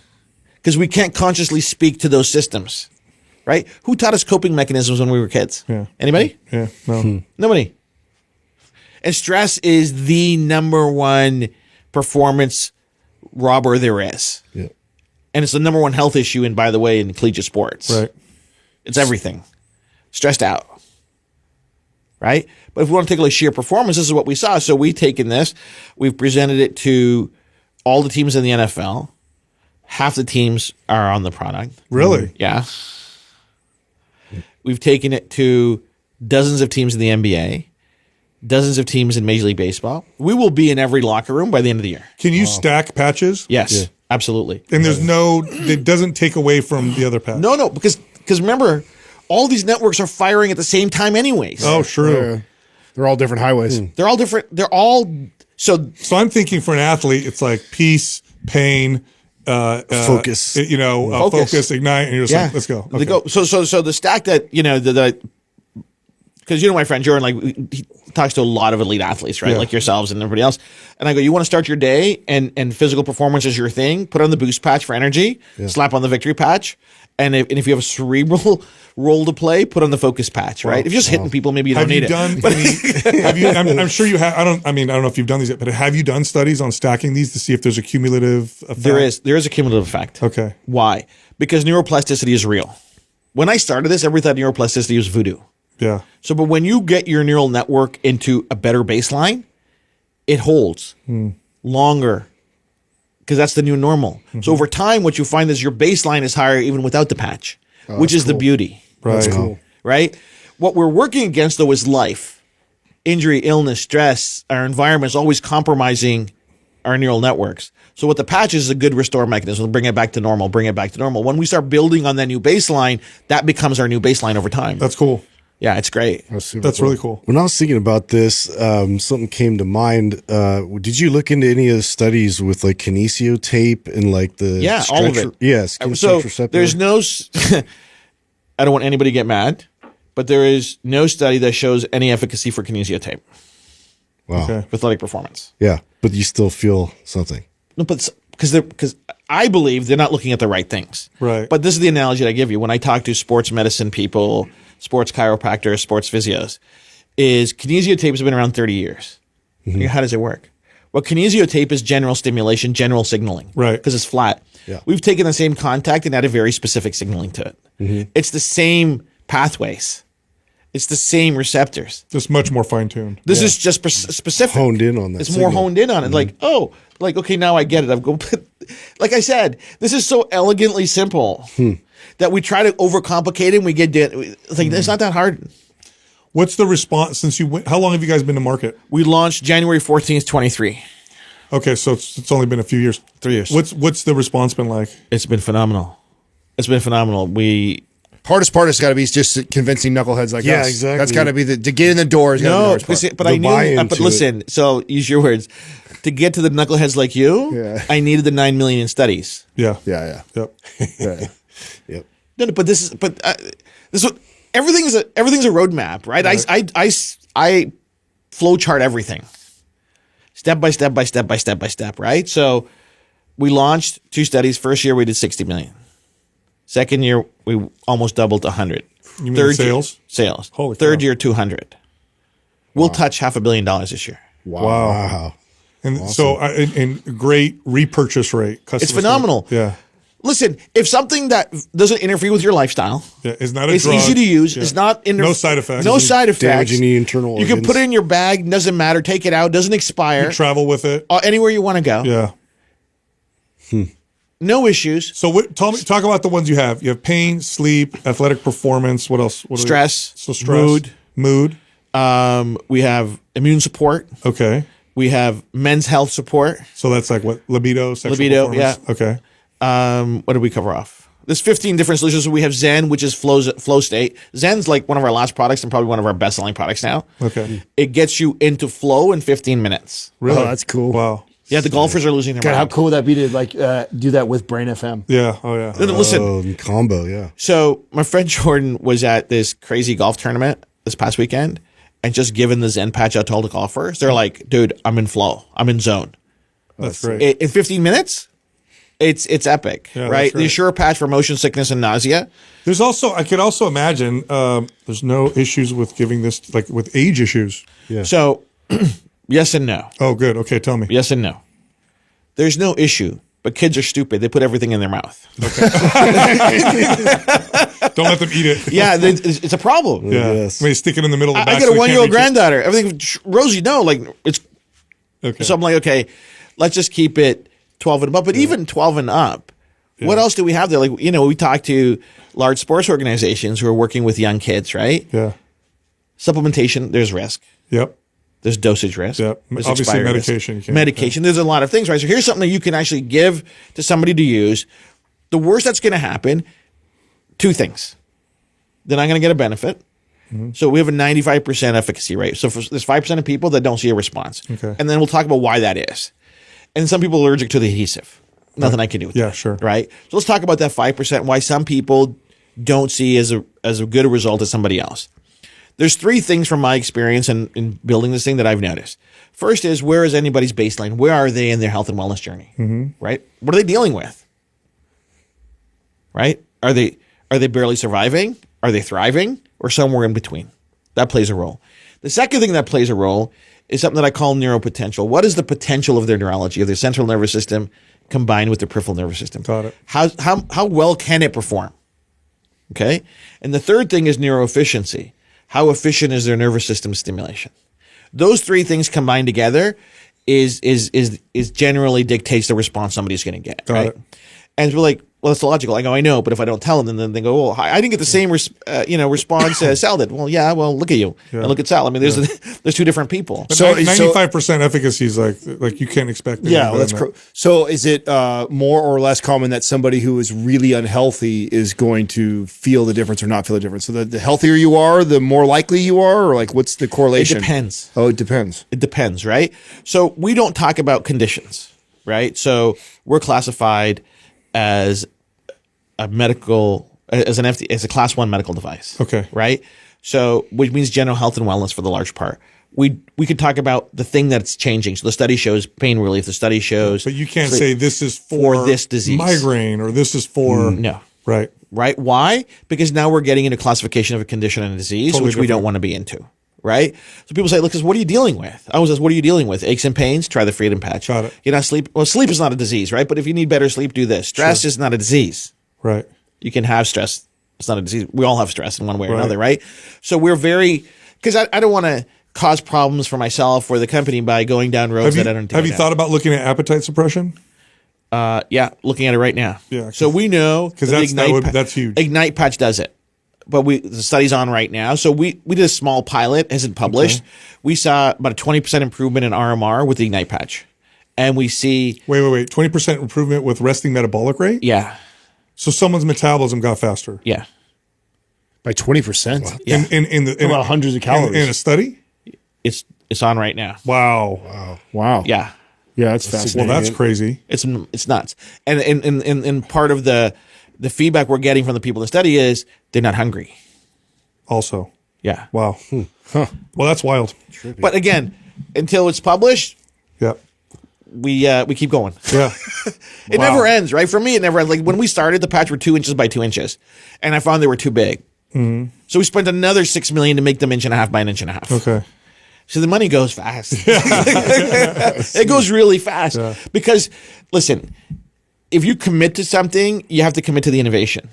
Because we can't consciously speak to those systems. Right? Who taught us coping mechanisms when we were kids? Yeah. Anybody? Yeah. No. Nobody. And stress is the number one performance robber there is. Yeah. And it's the number one health issue, and by the way, in collegiate sports. Right. It's everything. Stressed out. Right? But if we want to take like sheer performance, this is what we saw. So we've taken this, we've presented it to all the teams in the NFL. Half the teams are on the product. Really? Yeah. We've taken it to dozens of teams in the NBA, dozens of teams in Major League Baseball. We will be in every locker room by the end of the year. Can you stack patches? Yes, absolutely. And it doesn't take away from the other patch. No, because remember, all these networks are firing at the same time anyways. Oh, true. They're all different highways. They're all different. They're all so I'm thinking for an athlete, it's like peace, pain, Focus. focus, ignite, and you're just like, let's go. They go. So the stack that because my friend Jordan, like, he talks to a lot of elite athletes, right? Yeah. Like yourselves and everybody else. And I go, you want to start your day and physical performance is your thing? Put on the boost patch for energy, slap on the victory patch, And if you have a cerebral role to play, put on the focus patch, right? If you're just hitting people, maybe you don't Have you need done it. But any, have you, I'm sure you have. I don't know if you've done these yet, but have you done studies on stacking these to see if there's a cumulative effect? there is a cumulative effect. Okay. Why? Because neuroplasticity is real. When I started this, everybody thought neuroplasticity was voodoo. Yeah. So, but when you get your neural network into a better baseline, it holds longer because that's the new normal. So over time, what you find is your baseline is higher even without the patch, which is the beauty. Right. That's cool. Right? What we're working against, though, is life. Injury, illness, stress, our environment is always compromising our neural networks. So what the patch is a good restore mechanism, bring it back to normal, bring it back to normal. When we start building on that new baseline, that becomes our new baseline over time. That's cool. Yeah, it's great. That's really cool. When I was thinking about this, something came to mind. Did you look into any of the studies with like kinesio tape and like the All of it. Yes, So stretch receptor. there's no. I don't want anybody to get mad, but there is no study that shows any efficacy for kinesio tape wow. Okay. for athletic performance. Yeah, but you still feel something. No, but because I believe they're not looking at the right things. Right. But this is the analogy that I give you when I talk to sports medicine people, sports chiropractors, sports physios. Is kinesio tape has been around 30 years. How does it work? Well, kinesio tape is general stimulation, general signaling. Right. Because it's flat. Yeah. We've taken the same contact and added very specific signaling to it. It's the same pathways. It's the same receptors. Just much more fine tuned. This is just specific. Honed in on that It's more signal. honed in on it. Like, okay, now I get it. I've go. Like I said, this is so elegantly simple that we try to overcomplicate it and we get it's like it's not that hard. What's the response since you went? How long have you guys been to market? We launched January 14th, 23. Okay, so it's only been a few years. 3 years. What's the response been like? It's been phenomenal. It's been phenomenal. Hardest part has got to be just convincing knuckleheads like Yeah, us. exactly. That's got to be to get in the door. Is gotta be the No, hardest part. but The I knew. buy-in But to listen, so use your words. To get to the knuckleheads like you, Yeah. I needed the 9 million in studies. Yeah. Yeah, Yep. yeah. Yep. No, but this is what everything's a roadmap, right? I flow chart everything, step by step by step by step by step, right? So we launched 2 studies. First year we did 60 million. Second year we almost doubled to 100. You mean sales? Sales. Holy Third cow. year 200. We'll touch $500 million this year. Wow. And so, and great repurchase rate. It's phenomenal. Yeah. Listen, if something that doesn't interfere with your lifestyle, Yeah. It's not a it's drug. easy to use. Yeah. It's not No side effects. No side effects. Damaging the internal You can organs. put it in your bag. Doesn't matter. Take it out. Doesn't expire. You travel with it. Anywhere you want to go. Yeah. No issues. So talk about the ones you have. You have pain, sleep, athletic performance. What else? What Stress, So stress. Mood. We have immune support. Okay. We have men's health support. So that's like what? Libido, sexual Libido, performance? yeah. Okay. What did we cover off? There's 15 different solutions. We have Zen, which is flow state. Zen's like one of our last products and probably one of our best selling products now. Okay. It gets you into flow in 15 minutes. Really? Oh, that's cool. Wow. Yeah, the golfers are losing their God, how mind. cool would that be to like do that with Brain FM? Yeah. Oh, yeah. No, listen, Oh, combo, yeah. so my friend Jordan was at this crazy golf tournament this past weekend and just given the Zen patch out to all the golfers. They're like, dude, I'm in flow. I'm in zone. That's great. In 15 minutes, it's epic, Yeah, right? that's The great. Assure patch for motion sickness and nausea. There's also, I could also imagine there's no issues with giving this, like with age issues. Yeah. So yes and no. Oh, good. Okay. Tell me. Yes and no. There's no issue, but kids are stupid. They put everything in their mouth. Don't let them eat it. Yeah, it's a problem. Yeah. Yes. I mean, stick it in the middle of the I back got so a they can't 1-year-old reach it. granddaughter. Everything, Rosie, no, like it's. Okay. So I'm like, okay, let's just keep it 12 and above. But even 12 and up, what else do we have there? Like, we talk to large sports organizations who are working with young kids, right? Yeah. Supplementation, there's risk. Yep. There's dosage risk. Yep. There's Obviously, expiry risk. medication, you can't- Medication. There's a lot of things, right? So here's something that you can actually give to somebody to use. The worst that's going to happen, 2 things. They're not going to get a benefit. Mm-hmm. So we have a 95% efficacy rate. So there's 5% of people that don't see a response. Okay. And then we'll talk about why that is. And some people are allergic to the adhesive. Nothing I can do with Yeah, that. sure. Right? So let's talk about that 5%, why some people don't see as a good a result as somebody else. There's 3 things from my experience in building this thing that I've noticed. First is, where is anybody's baseline? Where are they in their health and wellness journey? Right? What are they dealing with? Right? Are they Are they barely surviving? Are they thriving? Or somewhere in between? That plays a role. The second thing that plays a role is something that I call neuropotential. What is the potential of their neurology, of their central nervous system combined with the peripheral nervous system? Got it. How well can it perform? Okay. And the third thing is neuroefficiency. How efficient is their nervous system stimulation? Those three things combined together is generally dictates the response somebody's going to get. Got right? it. And we're like, well, it's logical. I go, I know, but if I don't tell them, then they go, oh, I didn't get the same response Sal did. Well, yeah, well, look at you and look at Sal. I mean, there's two different people. But 95% efficacy is like you can't expect. Yeah, well, that's so. Is it more or less common that somebody who is really unhealthy is going to feel the difference or not feel the difference? So the healthier you are, the more likely you are, or like what's the correlation? It depends. Oh, it depends. It depends, right? So we don't talk about conditions, right? So we're classified as a as a class 1 medical device. Okay. Right? So which means general health and wellness for the large part. We could talk about the thing that's changing. So the study shows pain relief. The study shows But you can't say this is for this disease. migraine or this is for No. Right. Right? Why? Because now we're getting into classification of a condition and a disease, Totally which we don't want to be into. Right? So people say, look, what are you dealing with? I was asked, what are you dealing with? Aches and pains? Try the Freedom Patch. Got it. You're not sleep. Well, sleep is not a disease, right? But if you need better sleep, do this. Stress is not a disease. Right. You can have stress. It's not a disease. We all have stress in one way or Right. another, right? So we're because I don't want to cause problems for myself or the company by going down roads that I don't. Have you thought about looking at appetite suppression? Yeah, looking at it right now. Yeah, So we know because that that's huge. Ignite Patch does it, but the study's on right now. So we did a small pilot, hasn't published. Okay. We saw about a 20% improvement in RMR with the Ignite Patch, and we see wait, 20% improvement with resting metabolic rate. Yeah. So someone's metabolism got faster. Yeah. By 20%. Yeah. In about hundreds of calories in a study. It's on right now. Wow. Yeah. Yeah, that's fascinating. Well, that's crazy. It's nuts. And part of the feedback we're getting from the people in the study is they're not hungry. Also. Yeah. Wow. Huh. Well, that's wild. But again, until it's published, yeah, we keep going. Yeah. It never ends, right? For me, it never ends. Like when we started, the patch were 2 inches by 2 inches, and I found they were too big. Mm-hmm. So we spent another $6 million to make them 1.5 inches by 1.5 inches. Okay. So the money goes fast. It goes really fast because, listen, if you commit to something, you have to commit to the innovation,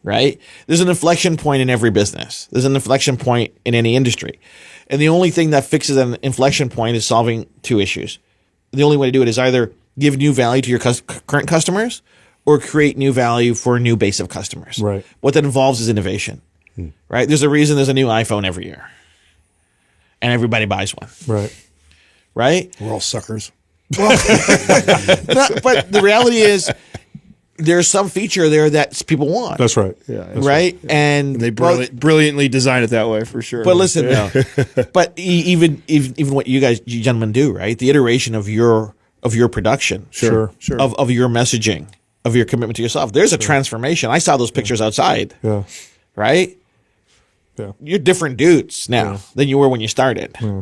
right? There's an inflection point in every business. There's an inflection point in any industry. And the only thing that fixes an inflection point is solving two issues. The only way to do it is either give new value to your current customers or create new value for a new base of customers. Right. What that involves is innovation, right? There's a reason there's a new iPhone every year. And everybody buys one. Right. Right? We're all suckers. Well, but the reality is there's some feature there that people want. That's right. Yeah. Right? Yeah. And they brilliantly design it that way for sure. But listen, though, but even what you gentlemen do, right? The iteration of your production. Sure. Of your messaging, of your commitment to yourself. There's a transformation. I saw those pictures outside. Yeah. Right? Yeah. You're different dudes now than you were when you started. Yeah.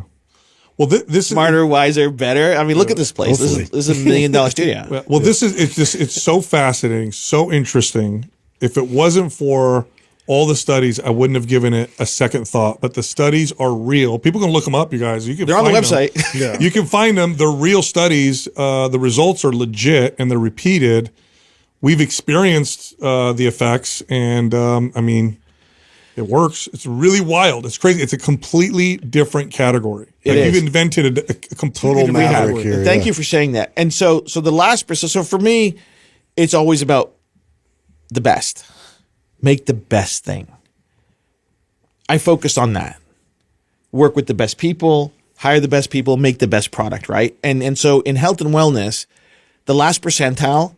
Well, this is smarter, wiser, better. I mean, look at this place. This is $1 million studio. Well, it's so fascinating, so interesting. If it wasn't for all the studies, I wouldn't have given it a second thought. But the studies are real. People can look them up, you guys. They're on the website. Yeah. You can find them. They're real studies. The results are legit and they're repeated. We've experienced the effects, and I mean, it works. It's really wild. It's crazy. It's a completely different category. You've invented a completely different category. Here, Thank you for saying that. And so the last person. So for me, it's always about the best. Make the best thing. I focus on that. Work with the best people. Hire the best people. Make the best product. Right. And so in health and wellness, the last percentile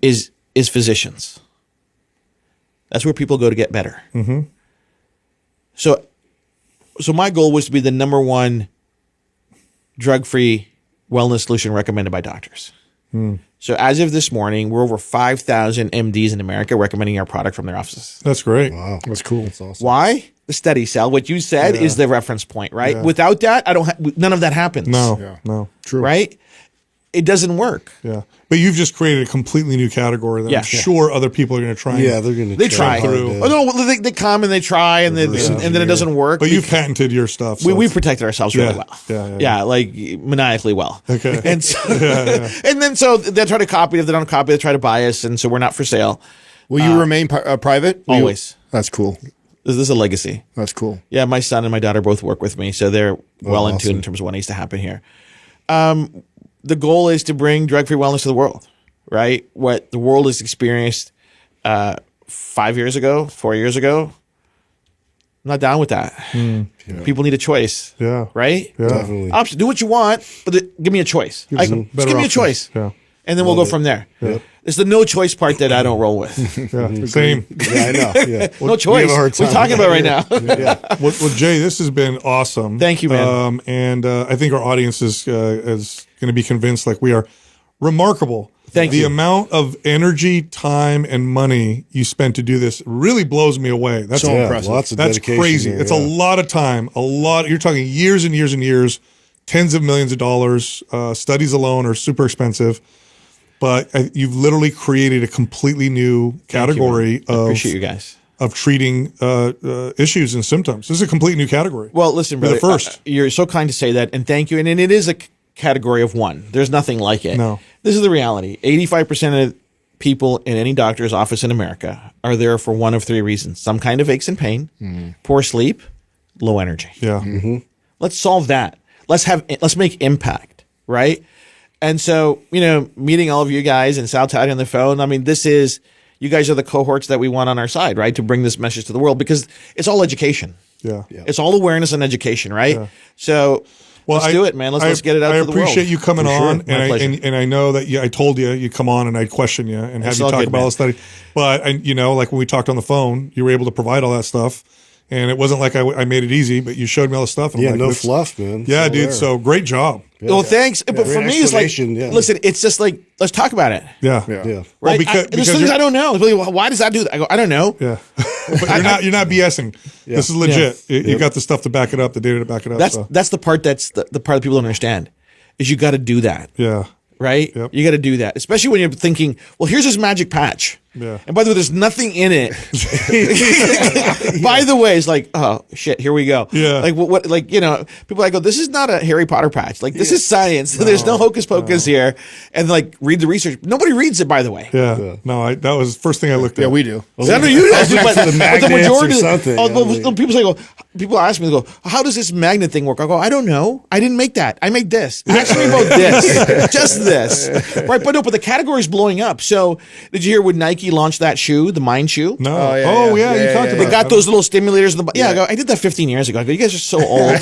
is physicians. That's where people go to get better. Mm-hmm. So my goal was to be the number one drug-free wellness solution recommended by doctors. So as of this morning, we're over 5,000 MDs in America recommending our product from their offices. That's great. Wow, that's cool. That's awesome. Why? The study, Sal. What you said is the reference point, right? Yeah. Without that, none of that happens. No, true. Right? it doesn't work. Yeah. But you've just created a completely new category that Yeah. I'm sure other people are going to try. Yeah, they're going to They try. through. Oh, no, they come and they try, and then it doesn't work. But you've patented your stuff. So we it's- protected ourselves really Yeah. well. Yeah. Like maniacally well. Okay. And so, and then so they try to copy. If they don't copy, they try to buy us, and so we're not for sale. Will you remain private? Will you- Always. That's cool. This is a legacy. That's cool. Yeah, my son and my daughter both work with me, so they're well in tune awesome. in terms of what needs to happen here. The goal is to bring drug-free wellness to the world, right? What the world has experienced 4 years ago, I'm not down with that. People need a choice, Yeah. right? Yeah. Definitely. Option, do what you want, but give me a choice. Give me Give me a choice, Yeah. and then we'll go from there. It's the no choice part that I don't roll with. Yeah. Same. Yeah, I know. Yeah. No choice. a hard What are we time. talking about right now? Well, Jay, this has been awesome. Thank you, man. And I think our audience is going to be convinced like we are remarkable. Thank the you. amount of energy, time, and money you spent to do this really blows me away. That's So Yeah, impressive. lots of That's dedication crazy. there, It's yeah. a lot of time, you're talking years and years and years, tens of millions of dollars. Studies alone are super expensive, but you've literally created a completely new category I appreciate you guys. of treating issues and symptoms. This is a completely new category. Well, listen, You're brother. the first. You're so kind to say that, and thank you. And it is a category of one. There's nothing like it. No. This is the reality. 85% of people in any doctor's office in America are there for one of three reasons: some kind of aches and pain, poor sleep, low energy. Yeah. Let's solve that. Let's make impact, right? And so, meeting all of you guys and Sal Taddy on the phone. I mean, you guys are the cohorts that we want on our side, right? To bring this message to the world, because it's all education. Yeah. It's all awareness and education, right? So let's do it, man. Let's get it out I to the world. appreciate you coming on, My pleasure. and I know that I told you come on and I'd question you and have It's you all talk good, about man. all the study. But like when we talked on the phone, you were able to provide all that stuff, and it wasn't like I made it easy, but you showed me all the stuff. And I'm Yeah, like, no this- fluff, man. Yeah, All dude. there. So great job. Well, thanks. But for Great me, it's like, explanation, yeah. listen, it's just like, let's talk about it. Yeah. Yeah. Well, Right? because There's things you're- I don't know. It's like, well, why does that do that? I go, I don't know. Yeah. But you're not BSing. This is legit. You got the stuff to back it up, the data to back it up. That's the part that's the part that people don't understand is you got to do that. yeah. Right? Yep. You got to do that, especially when you're thinking, well, here's this magic patch. Yeah. And by the way, there's nothing in it. By the way, it's like, oh shit, here we go. Yeah. Like what? Like people like go, this is not a Harry Potter patch. Like this is science. There's no hocus pocus here. And like read the research. Nobody reads it, by the way. Yeah. No, that was the first thing I looked at. Yeah, we do. I know you do, but, the magnets or something, Oh, yeah, well, like- people say, people ask me, they go, how does this magnet thing work? I go, I don't know. I didn't make that. I made this. Ask me about this. Just this. Right. But the category is blowing up. So did you hear when Nike launched that shoe, the Mind shoe? No. Oh, yeah, Oh, yeah. yeah. You Yeah, talked yeah, about They it. got those little stimulators in the I go, I did that 15 years ago. I go, you guys are so old.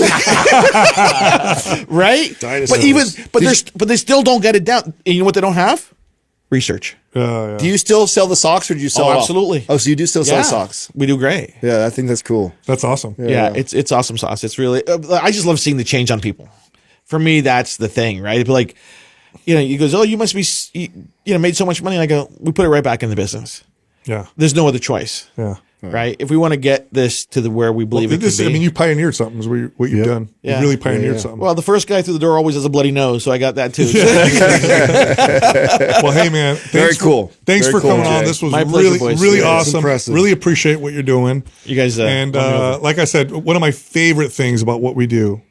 Right? Dinosaurs. But they still don't get it down. And you know what they don't have? Research. Yeah. Do you still sell the socks, or do you sell Oh, it all? absolutely. Oh, so you do still sell socks? We do great. Yeah, I think that's cool. That's awesome. Yeah, it's awesome sauce. It's really, I just love seeing the change on people. For me, that's the thing, right? It'd be like, he goes, oh, you must be, made so much money. And I go, we put it right back in the business. Yeah. There's no other choice, Yeah. right? If we want to get this to where we believe it This, could I be. mean, you pioneered something. Is what you've done. Yeah. You really pioneered something. well, the first guy through the door always has a bloody nose, so I got that too. Well, hey, man. Very cool. Thanks Very for coming cool, on. Jay. This was My pleasure, really, boys. really Yeah, it's awesome. impressive. Really appreciate what you're doing. You guys, And won me over. like I said, one of my favorite things about what we do,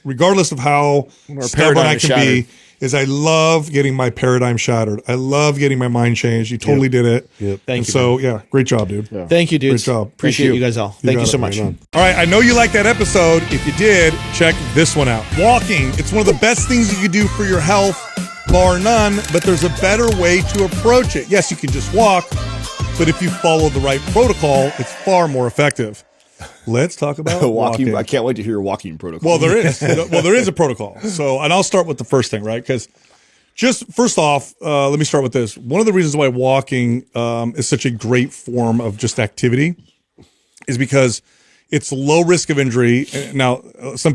regardless of how stubborn paradigm I is can shattered. be, is I love getting my paradigm shattered. I love getting my mind changed. You totally did it. Yep. Thank And you, so, yeah, great job, dude. Thank you, dudes. Great job. Appreciate Thank you you. guys all. Thank you got so it. much. Right on. All right, I know you liked that episode. If you did, check this one out. Walking, it's one of the best things you can do for your health, bar none, but there's a better way to approach it. Yes, you can just walk, but if you follow the right protocol, it's far more effective. Let's talk about walking. I can't wait to hear your walking protocol. Well, there is. There is a protocol. So, and I'll start with the first thing, right? Because just first off, let me start with this. One of the reasons why walking is such a great form of just activity is because it's low risk of injury. Now, some